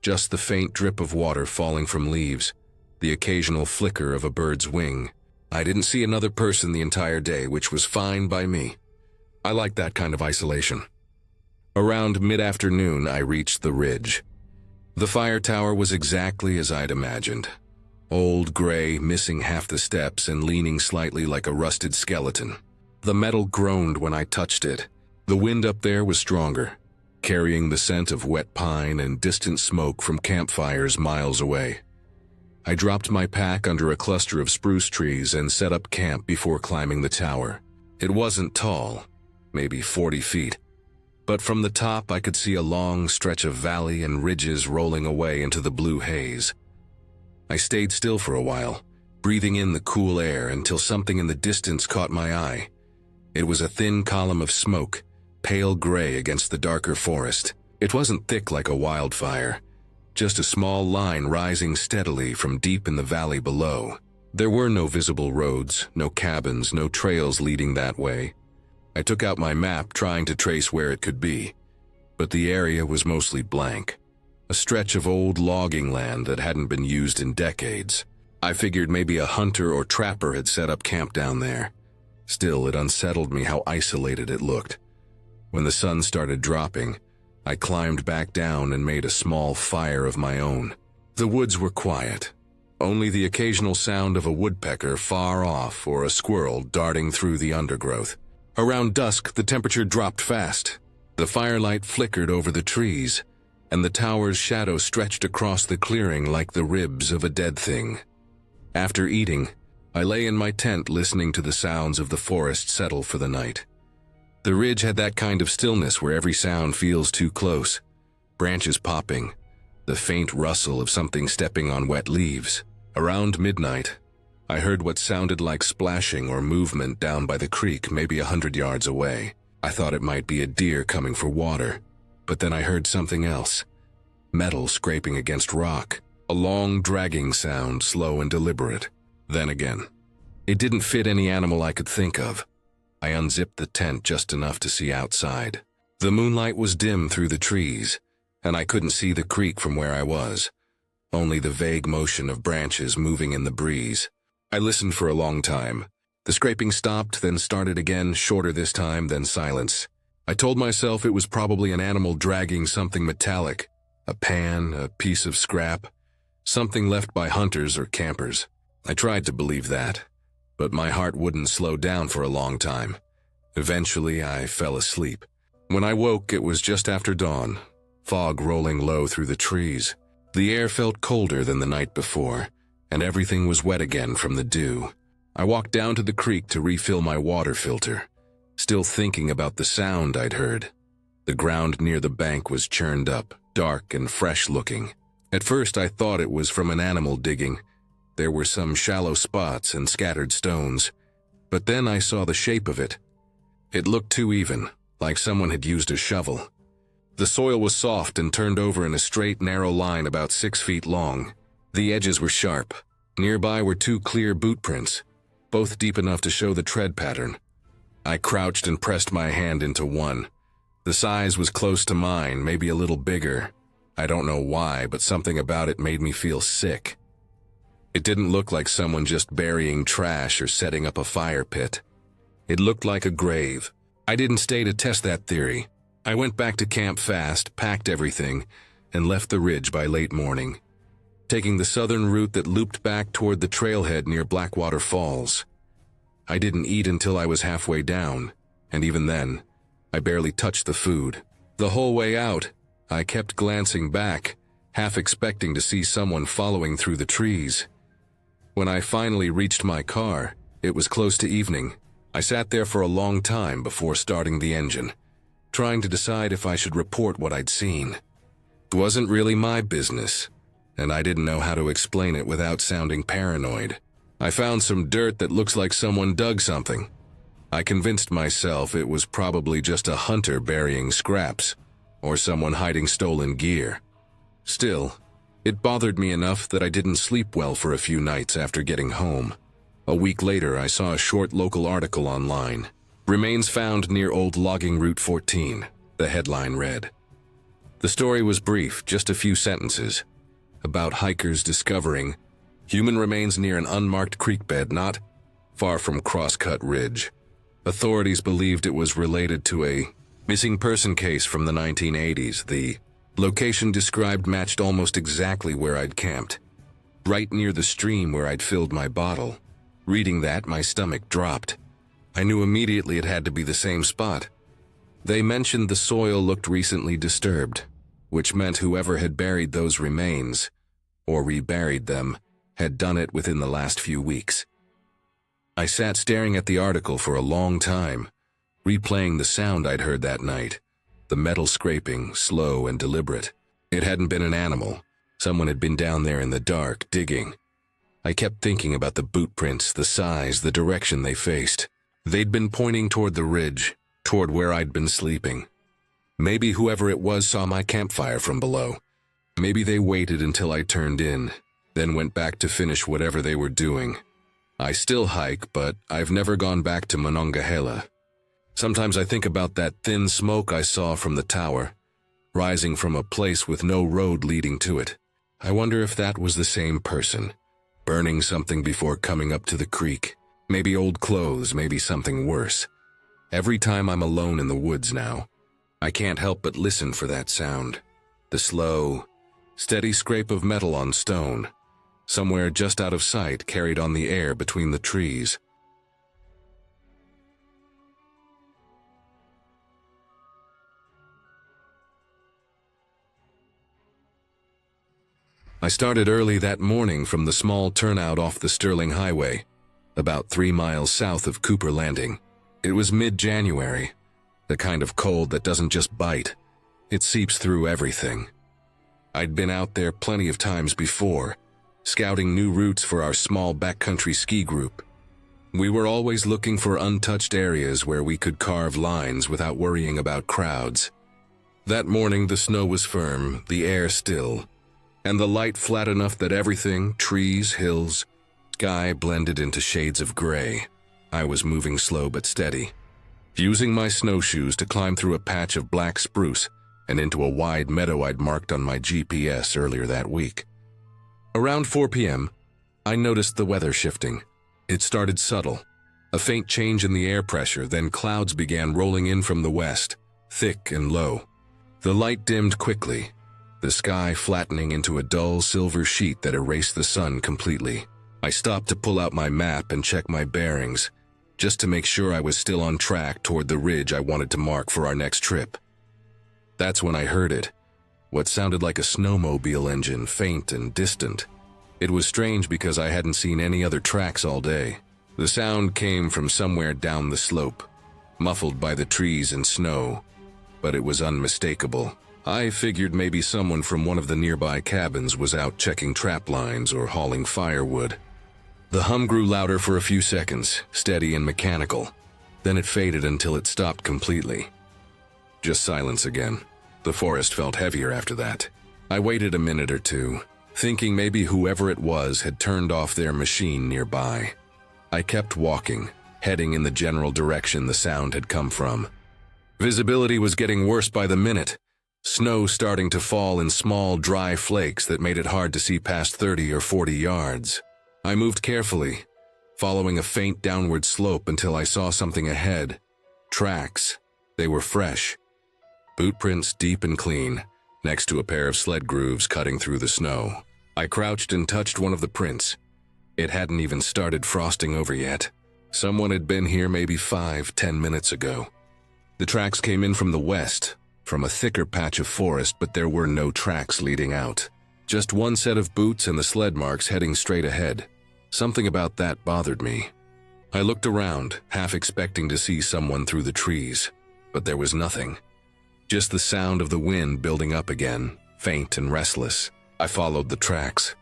just the faint drip of water falling from leaves, the occasional flicker of a bird's wing. I didn't see another person the entire day, which was fine by me. I liked that kind of isolation. Around mid-afternoon, I reached the ridge. The fire tower was exactly as I'd imagined. Old, gray, missing half the steps and leaning slightly like a rusted skeleton. The metal groaned when I touched it. The wind up there was stronger, carrying the scent of wet pine and distant smoke from campfires miles away. I dropped my pack under a cluster of spruce trees and set up camp before climbing the tower. It wasn't tall, maybe 40 feet, but from the top I could see a long stretch of valley and ridges rolling away into the blue haze. I stayed still for a while, breathing in the cool air until something in the distance caught my eye. It was a thin column of smoke, pale gray against the darker forest. It wasn't thick like a wildfire, just a small line rising steadily from deep in the valley below. There were no visible roads, no cabins, no trails leading that way. I took out my map trying to trace where it could be, but the area was mostly blank. A stretch of old logging land that hadn't been used in decades. I figured maybe a hunter or trapper had set up camp down there. Still, it unsettled me how isolated it looked. When the sun started dropping, I climbed back down and made a small fire of my own. The woods were quiet, only the occasional sound of a woodpecker far off or a squirrel darting through the undergrowth. Around dusk, the temperature dropped fast. The firelight flickered over the trees, and the tower's shadow stretched across the clearing like the ribs of a dead thing. After eating, I lay in my tent listening to the sounds of the forest settle for the night. The ridge had that kind of stillness where every sound feels too close. Branches popping, the faint rustle of something stepping on wet leaves. Around midnight, I heard what sounded like splashing or movement down by the creek, maybe 100 yards away. I thought it might be a deer coming for water, but then I heard something else. Metal scraping against rock, a long dragging sound, slow and deliberate. Then again, it didn't fit any animal I could think of. I unzipped the tent just enough to see outside. The moonlight was dim through the trees, and I couldn't see the creek from where I was, only the vague motion of branches moving in the breeze. I listened for a long time. The scraping stopped, then started again, shorter this time, then silence. I told myself it was probably an animal dragging something metallic, a pan, a piece of scrap, something left by hunters or campers. I tried to believe that, but my heart wouldn't slow down for a long time. Eventually, I fell asleep. When I woke, it was just after dawn, fog rolling low through the trees. The air felt colder than the night before, and everything was wet again from the dew. I walked down to the creek to refill my water filter, still thinking about the sound I'd heard. The ground near the bank was churned up, dark and fresh-looking. At first, I thought it was from an animal digging. There were some shallow spots and scattered stones, but then I saw the shape of it. It looked too even, like someone had used a shovel. The soil was soft and turned over in a straight, narrow line about 6 feet long. The edges were sharp. Nearby were 2 clear boot prints, both deep enough to show the tread pattern. I crouched and pressed my hand into one. The size was close to mine, maybe a little bigger. I don't know why, but something about it made me feel sick. It didn't look like someone just burying trash or setting up a fire pit. It looked like a grave. I didn't stay to test that theory. I went back to camp fast, packed everything, and left the ridge by late morning, taking the southern route that looped back toward the trailhead near Blackwater Falls. I didn't eat until I was halfway down, and even then, I barely touched the food. The whole way out, I kept glancing back, half expecting to see someone following through the trees. When I finally reached my car, it was close to evening. I sat there for a long time before starting the engine, trying to decide if I should report what I'd seen. It wasn't really my business, and I didn't know how to explain it without sounding paranoid. I found some dirt that looks like someone dug something. I convinced myself it was probably just a hunter burying scraps, or someone hiding stolen gear. Still, it bothered me enough that I didn't sleep well for a few nights after getting home. A week later, I saw a short local article online. Remains found near old logging Route 14, the headline read. The story was brief, just a few sentences, about hikers discovering human remains near an unmarked creek bed not far from Crosscut Ridge. Authorities believed it was related to a missing person case from the 1980s. The location described matched almost exactly where I'd camped, right near the stream where I'd filled my bottle. Reading that, my stomach dropped. I knew immediately it had to be the same spot. They mentioned the soil looked recently disturbed, which meant whoever had buried those remains, or reburied them, had done it within the last few weeks. I sat staring at the article for a long time, replaying the sound I'd heard that night, the metal scraping, slow and deliberate. It hadn't been an animal. Someone had been down there in the dark, digging. I kept thinking about the boot prints, the size, the direction they faced. They'd been pointing toward the ridge, toward where I'd been sleeping. Maybe whoever it was saw my campfire from below. Maybe they waited until I turned in, then went back to finish whatever they were doing. I still hike, but I've never gone back to Monongahela. Sometimes I think about that thin smoke I saw from the tower, rising from a place with no road leading to it. I wonder if that was the same person, burning something before coming up to the creek. Maybe old clothes, maybe something worse. Every time I'm alone in the woods now, I can't help but listen for that sound. The slow, steady scrape of metal on stone, somewhere just out of sight, carried on the air between the trees. I started early that morning from the small turnout off the Sterling Highway, about 3 miles south of Cooper Landing. It was mid-January, the kind of cold that doesn't just bite, it seeps through everything. I'd been out there plenty of times before, scouting new routes for our small backcountry ski group. We were always looking for untouched areas where we could carve lines without worrying about crowds. That morning the snow was firm, the air still, and the light flat enough that everything, trees, hills, sky, blended into shades of gray. I was moving slow but steady, using my snowshoes to climb through a patch of black spruce and into a wide meadow I'd marked on my GPS earlier that week. Around 4 p.m., I noticed the weather shifting. It started subtle, a faint change in the air pressure, then clouds began rolling in from the west, thick and low. The light dimmed quickly, the sky flattening into a dull silver sheet that erased the sun completely. I stopped to pull out my map and check my bearings, just to make sure I was still on track toward the ridge I wanted to mark for our next trip. That's when I heard it, what sounded like a snowmobile engine, faint and distant. It was strange because I hadn't seen any other tracks all day. The sound came from somewhere down the slope, muffled by the trees and snow, but it was unmistakable. I figured maybe someone from one of the nearby cabins was out checking trap lines or hauling firewood. The hum grew louder for a few seconds, steady and mechanical. Then it faded until it stopped completely. Just silence again. The forest felt heavier after that. I waited a minute or two, thinking maybe whoever it was had turned off their machine nearby. I kept walking, heading in the general direction the sound had come from. Visibility was getting worse by the minute, snow starting to fall in small, dry flakes that made it hard to see past 30 or 40 yards. I moved carefully, following a faint downward slope until I saw something ahead. Tracks. They were fresh. Boot prints deep and clean, next to a pair of sled grooves cutting through the snow. I crouched and touched one of the prints. It hadn't even started frosting over yet. Someone had been here maybe 5-10 minutes ago. The tracks came in from the west, from a thicker patch of forest, but there were no tracks leading out. Just one set of boots and the sled marks heading straight ahead. Something about that bothered me. I looked around, half expecting to see someone through the trees, but there was nothing. Just the sound of the wind building up again, faint and restless. I followed the tracks,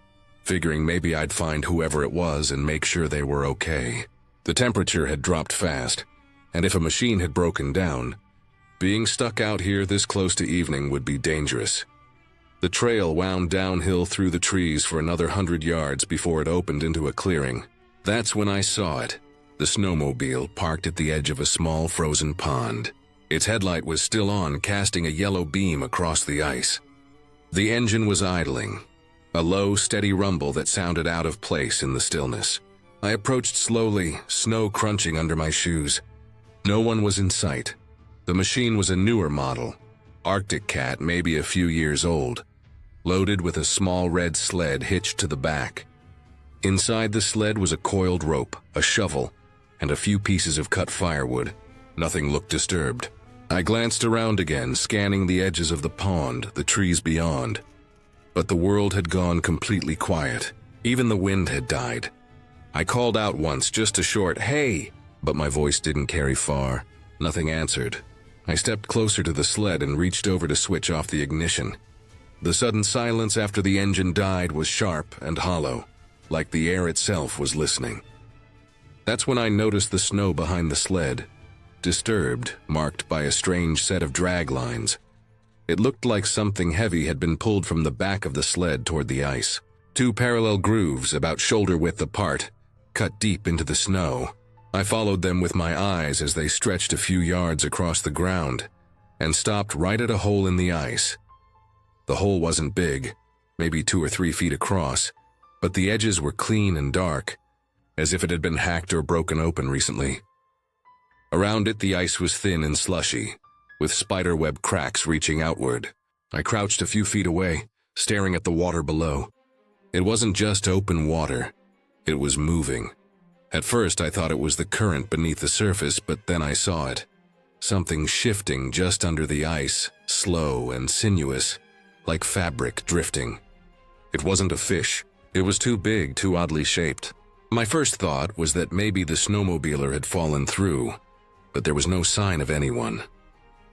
figuring maybe I'd find whoever it was and make sure they were okay. The temperature had dropped fast, and if a machine had broken down, being stuck out here this close to evening would be dangerous. The trail wound downhill through the trees for another 100 yards before it opened into a clearing. That's when I saw it. The snowmobile parked at the edge of a small frozen pond. Its headlight was still on, casting a yellow beam across the ice. The engine was idling, a low, steady rumble that sounded out of place in the stillness. I approached slowly, snow crunching under my shoes. No one was in sight. The machine was a newer model, Arctic Cat, maybe a few years old, loaded with a small red sled hitched to the back. Inside the sled was a coiled rope, a shovel, and a few pieces of cut firewood. Nothing looked disturbed. I glanced around again, scanning the edges of the pond, the trees beyond. But the world had gone completely quiet. Even the wind had died. I called out once, just a short, "Hey!" but my voice didn't carry far. Nothing answered. I stepped closer to the sled and reached over to switch off the ignition. The sudden silence after the engine died was sharp and hollow, like the air itself was listening. That's when I noticed the snow behind the sled, disturbed, marked by a strange set of drag lines. It looked like something heavy had been pulled from the back of the sled toward the ice. Two parallel grooves, about shoulder-width apart, cut deep into the snow. I followed them with my eyes as they stretched a few yards across the ground and stopped right at a hole in the ice. The hole wasn't big, maybe 2 or 3 feet across, but the edges were clean and dark, as if it had been hacked or broken open recently. Around it, the ice was thin and slushy, with spiderweb cracks reaching outward. I crouched a few feet away, staring at the water below. It wasn't just open water. It was moving. At first, I thought it was the current beneath the surface, but then I saw it. Something shifting just under the ice, slow and sinuous, like fabric drifting. It wasn't a fish. It was too big, too oddly shaped. My first thought was that maybe the snowmobiler had fallen through, but there was no sign of anyone.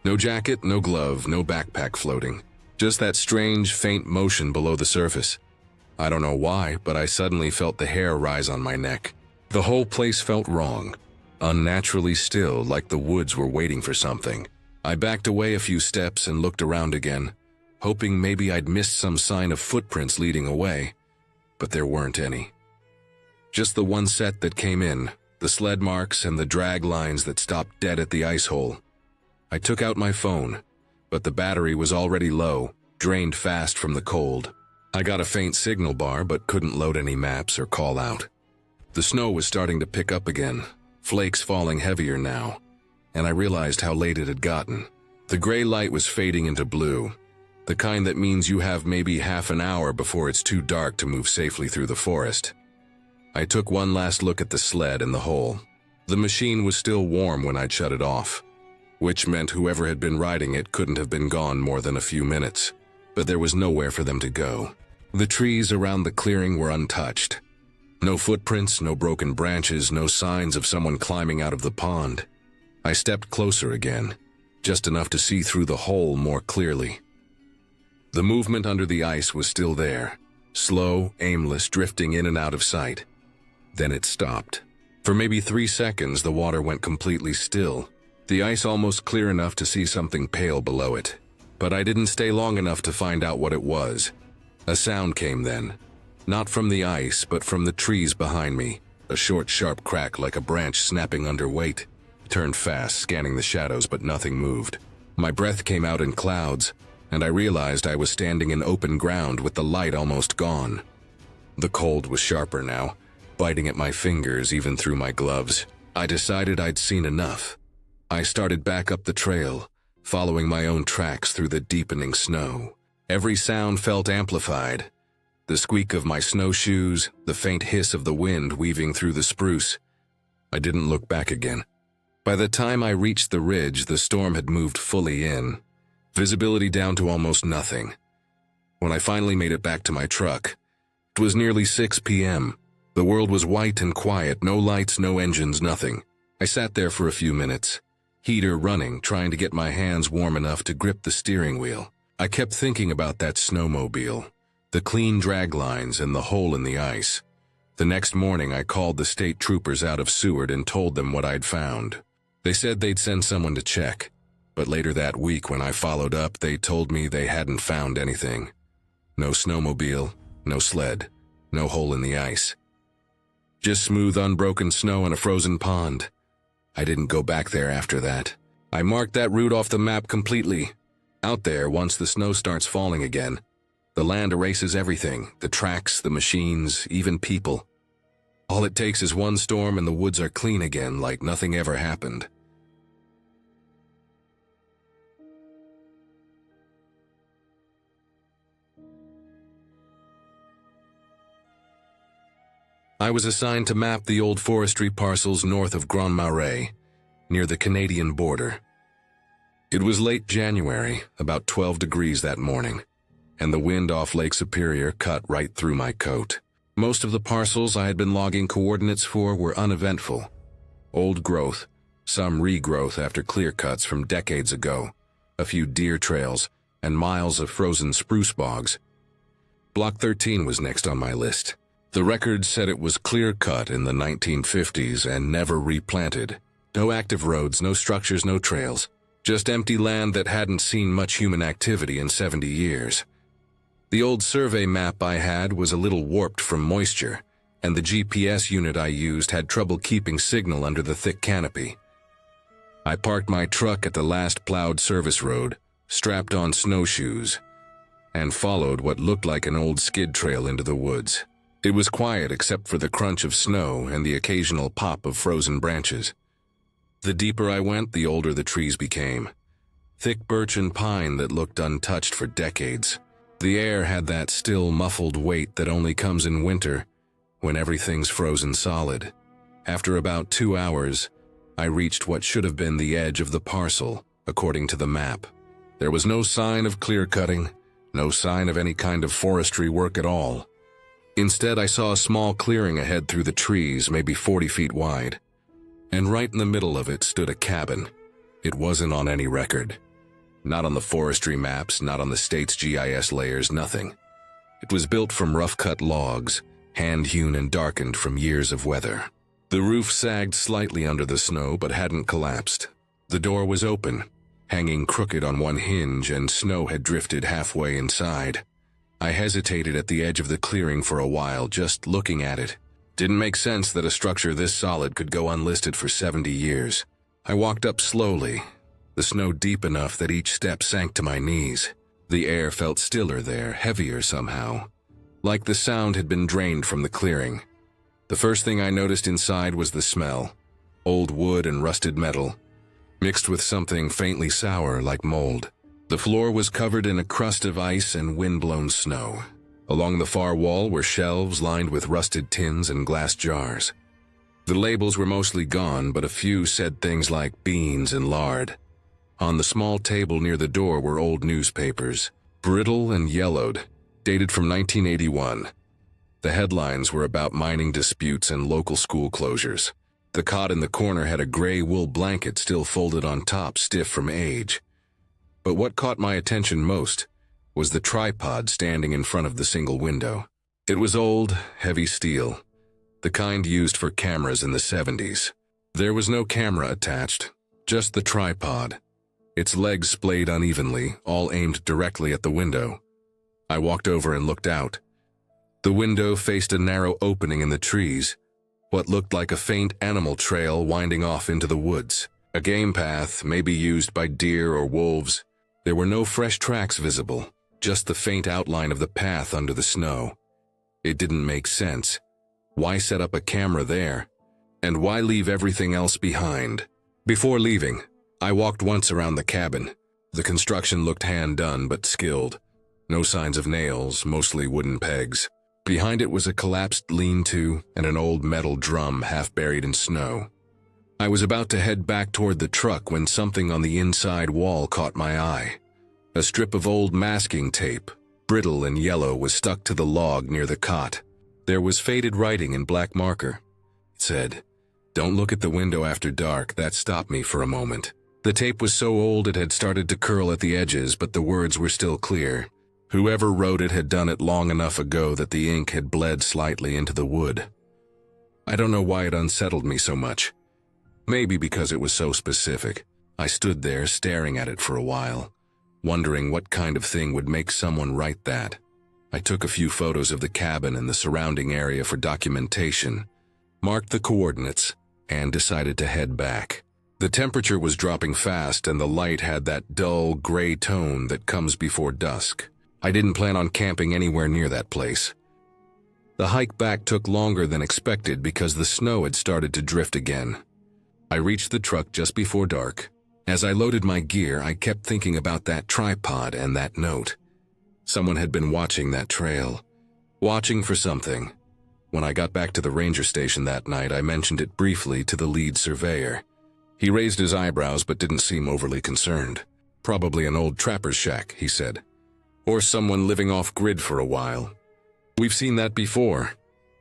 No jacket, no glove, no backpack floating. Just that strange, faint motion below the surface. I don't know why, but I suddenly felt the hair rise on my neck. The whole place felt wrong, unnaturally still, like the woods were waiting for something. I backed away a few steps and looked around again, hoping maybe I'd missed some sign of footprints leading away, but there weren't any. Just the one set that came in, the sled marks and the drag lines that stopped dead at the ice hole. I took out my phone, but the battery was already low, drained fast from the cold. I got a faint signal bar but couldn't load any maps or call out. The snow was starting to pick up again, flakes falling heavier now, and I realized how late it had gotten. The gray light was fading into blue, the kind that means you have maybe half an hour before it's too dark to move safely through the forest. I took one last look at the sled and the hole. The machine was still warm when I'd shut it off, which meant whoever had been riding it couldn't have been gone more than a few minutes. But there was nowhere for them to go. The trees around the clearing were untouched. No footprints, no broken branches, no signs of someone climbing out of the pond. I stepped closer again, just enough to see through the hole more clearly. The movement under the ice was still there, slow, aimless, drifting in and out of sight. Then it stopped. For maybe 3 seconds, the water went completely still, the ice almost clear enough to see something pale below it. But I didn't stay long enough to find out what it was. A sound came then. Not from the ice, but from the trees behind me. A short, sharp crack like a branch snapping under weight. Turned fast, scanning the shadows, but nothing moved. My breath came out in clouds, and I realized I was standing in open ground with the light almost gone. The cold was sharper now, biting at my fingers even through my gloves. I decided I'd seen enough. I started back up the trail, following my own tracks through the deepening snow. Every sound felt amplified. The squeak of my snowshoes, the faint hiss of the wind weaving through the spruce. I didn't look back again. By the time I reached the ridge, the storm had moved fully in, visibility down to almost nothing. When I finally made it back to my truck, it was nearly 6 p.m. The world was white and quiet, no lights, no engines, nothing. I sat there for a few minutes, heater running, trying to get my hands warm enough to grip the steering wheel. I kept thinking about that snowmobile, the clean drag lines and the hole in the ice. The next morning, I called the state troopers out of Seward and told them what I'd found. They said they'd send someone to check, but later that week when I followed up, they told me they hadn't found anything. No snowmobile, no sled, no hole in the ice. Just smooth, unbroken snow and a frozen pond. I didn't go back there after that. I marked that route off the map completely. Out there, once the snow starts falling again, the land erases everything, the tracks, the machines, even people. All it takes is one storm and the woods are clean again, like nothing ever happened. I was assigned to map the old forestry parcels north of Grand Marais, near the Canadian border. It was late January, about 12 degrees that morning, and the wind off Lake Superior cut right through my coat. Most of the parcels I had been logging coordinates for were uneventful. Old growth, some regrowth after clear cuts from decades ago, a few deer trails, and miles of frozen spruce bogs. Block 13 was next on my list. The record said it was clear-cut in the 1950s and never replanted. No active roads, no structures, no trails. Just empty land that hadn't seen much human activity in 70 years. The old survey map I had was a little warped from moisture, and the GPS unit I used had trouble keeping signal under the thick canopy. I parked my truck at the last plowed service road, strapped on snowshoes, and followed what looked like an old skid trail into the woods. It was quiet except for the crunch of snow and the occasional pop of frozen branches. The deeper I went, the older the trees became. Thick birch and pine that looked untouched for decades. The air had that still, muffled weight that only comes in winter, when everything's frozen solid. After about 2 hours, I reached what should have been the edge of the parcel, according to the map. There was no sign of clear-cutting, no sign of any kind of forestry work at all. Instead, I saw a small clearing ahead through the trees, maybe 40 feet wide. And right in the middle of it stood a cabin. It wasn't on any record. Not on the forestry maps, not on the state's GIS layers, nothing. It was built from rough-cut logs, hand-hewn and darkened from years of weather. The roof sagged slightly under the snow but hadn't collapsed. The door was open, hanging crooked on one hinge, and snow had drifted halfway inside. I hesitated at the edge of the clearing for a while, just looking at it. Didn't make sense that a structure this solid could go unlisted for 70 years. I walked up slowly, the snow deep enough that each step sank to my knees. The air felt stiller there, heavier somehow, like the sound had been drained from the clearing. The first thing I noticed inside was the smell. Old wood and rusted metal, mixed with something faintly sour like mold. The floor was covered in a crust of ice and wind-blown snow. Along the far wall were shelves lined with rusted tins and glass jars. The labels were mostly gone, but a few said things like beans and lard. On the small table near the door were old newspapers, brittle and yellowed, dated from 1981. The headlines were about mining disputes and local school closures. The cot in the corner had a gray wool blanket still folded on top, stiff from age. But what caught my attention most was the tripod standing in front of the single window. It was old, heavy steel, the kind used for cameras in the 70s. There was no camera attached, just the tripod, its legs splayed unevenly, all aimed directly at the window. I walked over and looked out. The window faced a narrow opening in the trees, what looked like a faint animal trail winding off into the woods. A game path, maybe used by deer or wolves. There were no fresh tracks visible, just the faint outline of the path under the snow. It didn't make sense. Why set up a camera there? And why leave everything else behind? Before leaving, I walked once around the cabin. The construction looked hand-done but skilled. No signs of nails, mostly wooden pegs. Behind it was a collapsed lean-to and an old metal drum half buried in snow. I was about to head back toward the truck when something on the inside wall caught my eye. A strip of old masking tape, brittle and yellow, was stuck to the log near the cot. There was faded writing in black marker. It said, "Don't look at the window after dark." That stopped me for a moment. The tape was so old it had started to curl at the edges, but the words were still clear. Whoever wrote it had done it long enough ago that the ink had bled slightly into the wood. I don't know why it unsettled me so much. Maybe because it was so specific. I stood there staring at it for a while, wondering what kind of thing would make someone write that. I took a few photos of the cabin and the surrounding area for documentation, marked the coordinates, and decided to head back. The temperature was dropping fast and the light had that dull, gray tone that comes before dusk. I didn't plan on camping anywhere near that place. The hike back took longer than expected because the snow had started to drift again. I reached the truck just before dark. As I loaded my gear, I kept thinking about that tripod and that note. Someone had been watching that trail, watching for something. When I got back to the ranger station that night, I mentioned it briefly to the lead surveyor. He raised his eyebrows but didn't seem overly concerned. Probably an old trapper's shack, he said. Or someone living off-grid for a while. We've seen that before.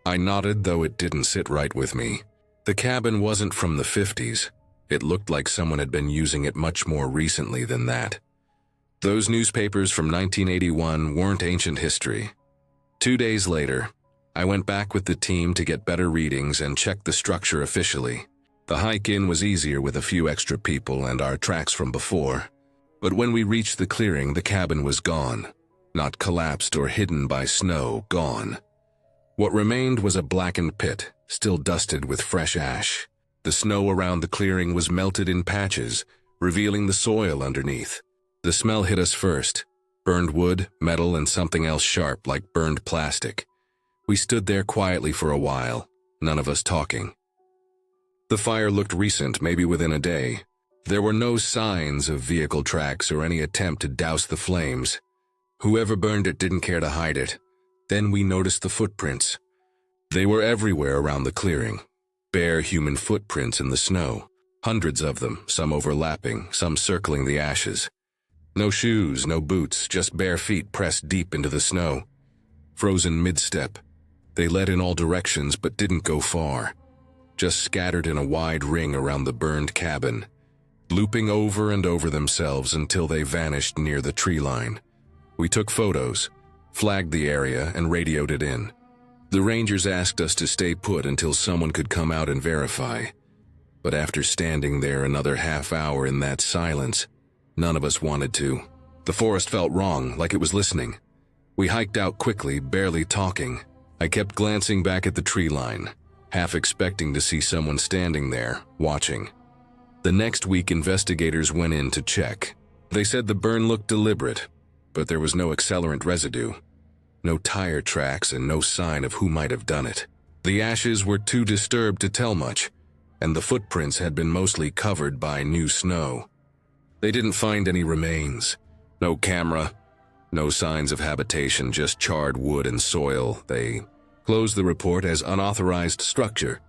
I nodded, though it didn't sit right with me. The cabin wasn't from the 50s. It looked like someone had been using it much more recently than that. Those newspapers from 1981 weren't ancient history. 2 days later, I went back with the team to get better readings and check the structure officially. The hike in was easier with a few extra people and our tracks from before. But when we reached the clearing, the cabin was gone. Not collapsed or hidden by snow, gone. What remained was a blackened pit, still dusted with fresh ash. The snow around the clearing was melted in patches, revealing the soil underneath. The smell hit us first. Burned wood, metal, and something else sharp like burned plastic. We stood there quietly for a while, none of us talking. The fire looked recent, maybe within a day. There were no signs of vehicle tracks or any attempt to douse the flames. Whoever burned it didn't care to hide it. Then we noticed the footprints. They were everywhere around the clearing. Bare human footprints in the snow. Hundreds of them, some overlapping, some circling the ashes. No shoes, no boots, just bare feet pressed deep into the snow. Frozen mid-step. They led in all directions but didn't go far. Just scattered in a wide ring around the burned cabin, looping over and over themselves until they vanished near the tree line. We took photos, flagged the area, and radioed it in. The rangers asked us to stay put until someone could come out and verify. But after standing there another half hour in that silence, none of us wanted to. The forest felt wrong, like it was listening. We hiked out quickly, barely talking. I kept glancing back at the tree line, half expecting to see someone standing there, watching. The next week, investigators went in to check. They said the burn looked deliberate, but there was no accelerant residue. No tire tracks and no sign of who might have done it. The ashes were too disturbed to tell much, and the footprints had been mostly covered by new snow. They didn't find any remains. No camera, no signs of habitation, just charred wood and soil. They closed the report as unauthorized structure.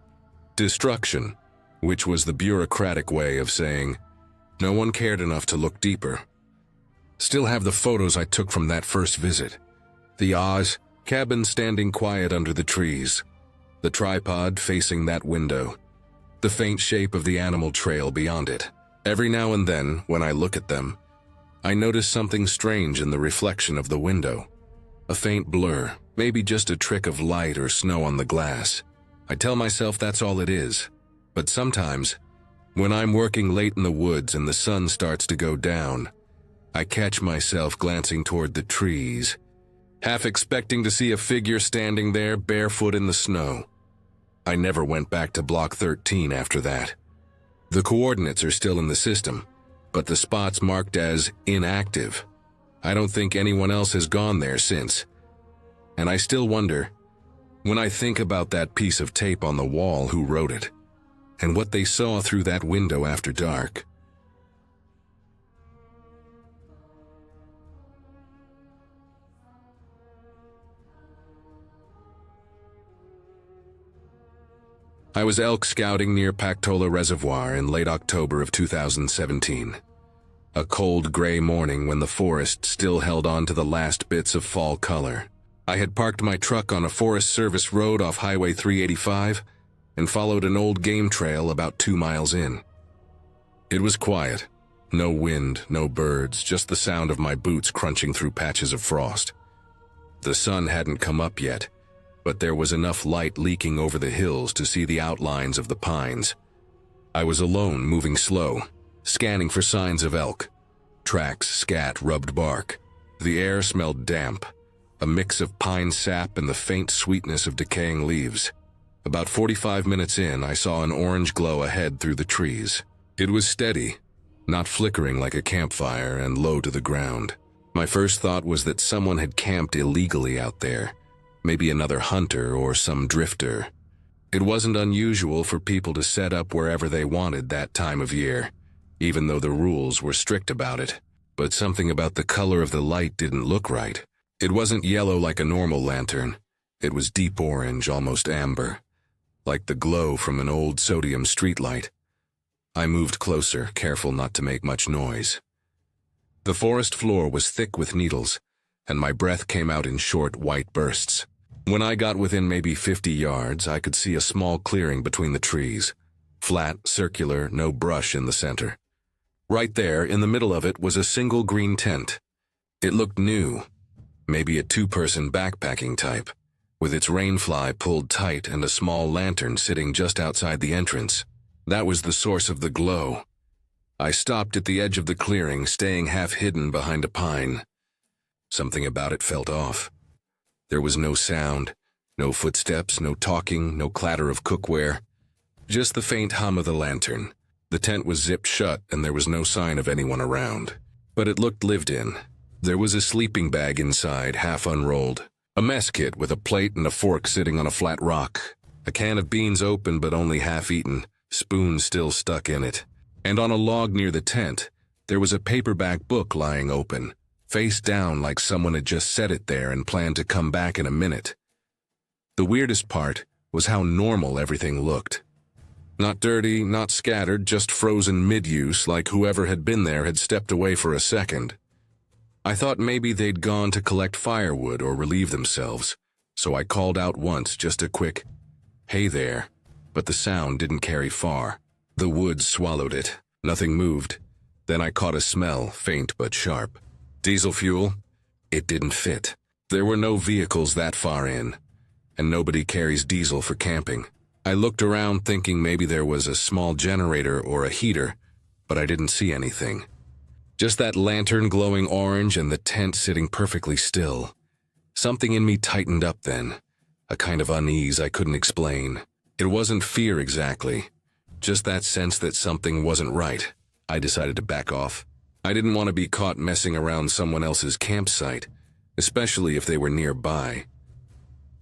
Destruction, which was the bureaucratic way of saying no one cared enough to look deeper. Still have the photos I took from that first visit. The Oz cabin standing quiet under the trees. The tripod facing that window. The faint shape of the animal trail beyond it. Every now and then, when I look at them, I notice something strange in the reflection of the window. A faint blur, maybe just a trick of light or snow on the glass. I tell myself that's all it is. But sometimes, when I'm working late in the woods and the sun starts to go down, I catch myself glancing toward the trees, half expecting to see a figure standing there barefoot in the snow. I never went back to Block 13 after that. The coordinates are still in the system, but the spot's marked as inactive. I don't think anyone else has gone there since. And I still wonder, when I think about that piece of tape on the wall, who wrote it, and what they saw through that window after dark. I was elk scouting near Pactola Reservoir in late October of 2017. A cold gray morning when the forest still held on to the last bits of fall color. I had parked my truck on a Forest Service road off Highway 385 and followed an old game trail about 2 miles in. It was quiet. No wind, no birds, just the sound of my boots crunching through patches of frost. The sun hadn't come up yet, but there was enough light leaking over the hills to see the outlines of the pines. I was alone, moving slow, scanning for signs of elk. Tracks, scat, rubbed bark. The air smelled damp. a mix of pine sap and the faint sweetness of decaying leaves. About 45 minutes in, I saw an orange glow ahead through the trees. It was steady, not flickering like a campfire, and low to the ground. My first thought was that someone had camped illegally out there, maybe another hunter or some drifter. It wasn't unusual for people to set up wherever they wanted that time of year, even though the rules were strict about it. But something about the color of the light didn't look right. It wasn't yellow like a normal lantern. It was deep orange, almost amber, like the glow from an old sodium streetlight. I moved closer, careful not to make much noise. The forest floor was thick with needles, and my breath came out in short, white bursts. When I got within maybe 50 yards, I could see a small clearing between the trees. Flat, circular, no brush in the center. Right there, in the middle of it, was a single green tent. It looked new, maybe a two-person backpacking type, with its rainfly pulled tight and a small lantern sitting just outside the entrance. That was the source of the glow. I stopped at the edge of the clearing, staying half hidden behind a pine. Something about it felt off. There was no sound, no footsteps, no talking, no clatter of cookware. Just the faint hum of the lantern. The tent was zipped shut and there was no sign of anyone around. But it looked lived in. There was a sleeping bag inside, half unrolled. A mess kit with a plate and a fork sitting on a flat rock. A can of beans open but only half eaten, spoon still stuck in it. And on a log near the tent, there was a paperback book lying open, face down like someone had just set it there and planned to come back in a minute. The weirdest part was how normal everything looked. Not dirty, not scattered, just frozen mid-use like whoever had been there had stepped away for a second. I thought maybe they'd gone to collect firewood or relieve themselves, so I called out once, just a quick, "Hey there," but the sound didn't carry far. The woods swallowed it. Nothing moved. Then I caught a smell, faint but sharp. Diesel fuel? It didn't fit. There were no vehicles that far in, and nobody carries diesel for camping. I looked around thinking maybe there was a small generator or a heater, but I didn't see anything. Just that lantern glowing orange and the tent sitting perfectly still. Something in me tightened up then, a kind of unease I couldn't explain. It wasn't fear exactly, just that sense that something wasn't right. I decided to back off. I didn't want to be caught messing around someone else's campsite, especially if they were nearby.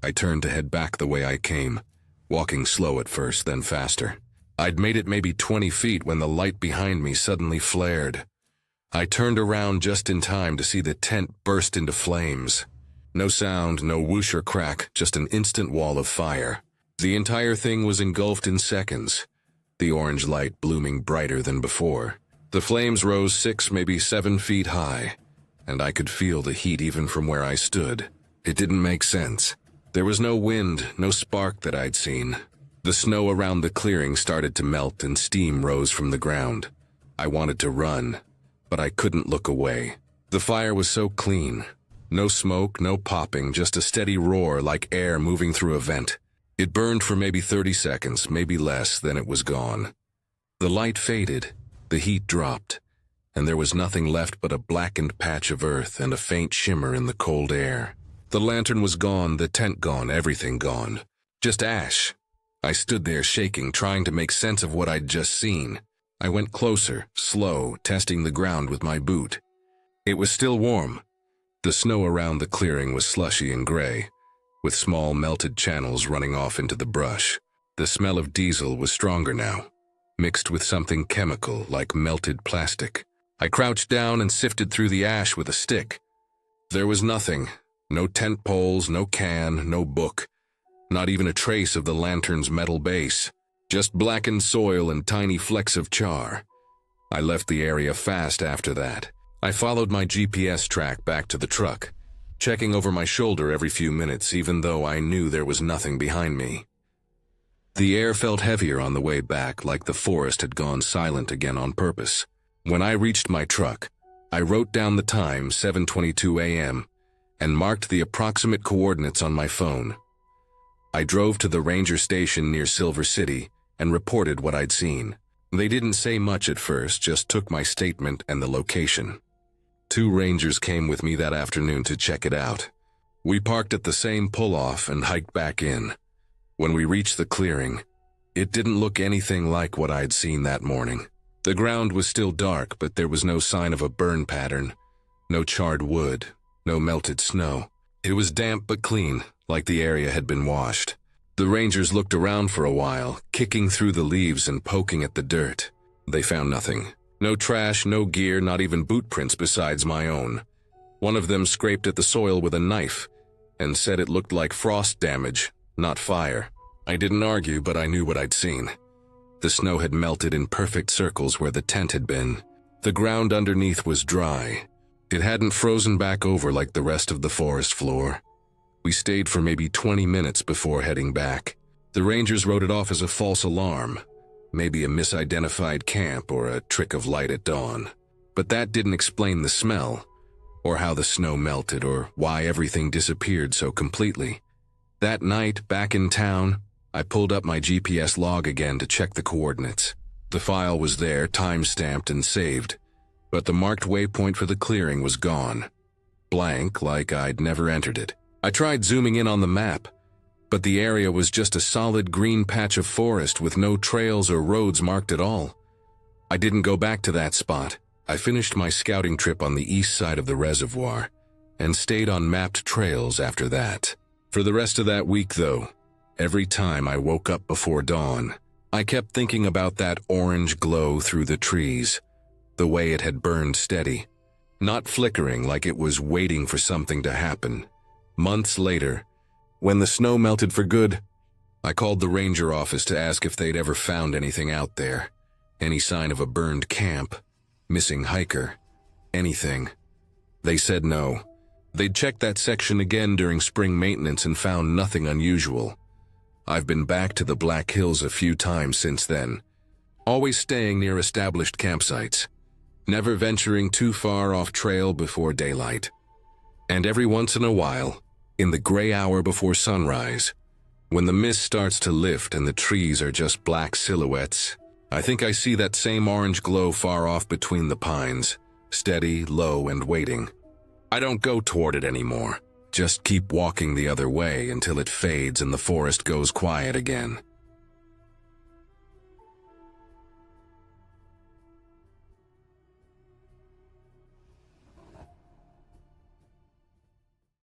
I turned to head back the way I came, walking slow at first, then faster. I'd made it maybe 20 feet when the light behind me suddenly flared. I turned around just in time to see the tent burst into flames. No sound, no whoosh or crack, just an instant wall of fire. The entire thing was engulfed in seconds, the orange light blooming brighter than before. The flames rose 6, maybe 7 feet high, and I could feel the heat even from where I stood. It didn't make sense. There was no wind, no spark that I'd seen. The snow around the clearing started to melt and steam rose from the ground. I wanted to run, but I couldn't look away. The fire was so clean. No smoke, no popping, just a steady roar like air moving through a vent. It burned for maybe 30 seconds, maybe less, then it was gone. The light faded, the heat dropped, and there was nothing left but a blackened patch of earth and a faint shimmer in the cold air. The lantern was gone, the tent gone, everything gone. Just ash. I stood there shaking, trying to make sense of what I'd just seen. I went closer, slow, testing the ground with my boot. It was still warm. The snow around the clearing was slushy and gray, with small melted channels running off into the brush. The smell of diesel was stronger now, mixed with something chemical like melted plastic. I crouched down and sifted through the ash with a stick. There was nothing. No tent poles, no can, no book. Not even a trace of the lantern's metal base. Just blackened soil and tiny flecks of char. I left the area fast after that. I followed my GPS track back to the truck, checking over my shoulder every few minutes even though I knew there was nothing behind me. The air felt heavier on the way back, like the forest had gone silent again on purpose. When I reached my truck, I wrote down the time, 7:22 a.m., and marked the approximate coordinates on my phone. I drove to the ranger station near Silver City and reported what I'd seen. They didn't say much at first, just took my statement and the location. 2 rangers came with me that afternoon to check it out. We parked at the same pull-off and hiked back in. When we reached the clearing, it didn't look anything like what I'd seen that morning. The ground was still dark, but there was no sign of a burn pattern, no charred wood, no melted snow. It was damp but clean, like the area had been washed. The rangers looked around for a while, kicking through the leaves and poking at the dirt. They found nothing. No trash, no gear, not even boot prints besides my own. One of them scraped at the soil with a knife and said it looked like frost damage, not fire. I didn't argue, but I knew what I'd seen. The snow had melted in perfect circles where the tent had been. The ground underneath was dry. It hadn't frozen back over like the rest of the forest floor. We stayed for maybe 20 minutes before heading back. The rangers wrote it off as a false alarm, maybe a misidentified camp or a trick of light at dawn. But that didn't explain the smell, or how the snow melted, or why everything disappeared so completely. That night, back in town, I pulled up my GPS log again to check the coordinates. The file was there, time-stamped and saved, but the marked waypoint for the clearing was gone. Blank, like I'd never entered it. I tried zooming in on the map, but the area was just a solid green patch of forest with no trails or roads marked at all. I didn't go back to that spot. I finished my scouting trip on the east side of the reservoir and stayed on mapped trails after that. For the rest of that week, though, every time I woke up before dawn, I kept thinking about that orange glow through the trees, the way it had burned steady, not flickering like it was waiting for something to happen. Months later, when the snow melted for good, I called the ranger office to ask if they'd ever found anything out there, any sign of a burned camp, missing hiker, anything. They said no. They'd checked that section again during spring maintenance and found nothing unusual. I've been back to the Black Hills a few times since then, always staying near established campsites, never venturing too far off trail before daylight. And every once in a while, in the gray hour before sunrise, when the mist starts to lift and the trees are just black silhouettes, I think I see that same orange glow far off between the pines, steady, low, and waiting. I don't go toward it anymore, just keep walking the other way until it fades and the forest goes quiet again.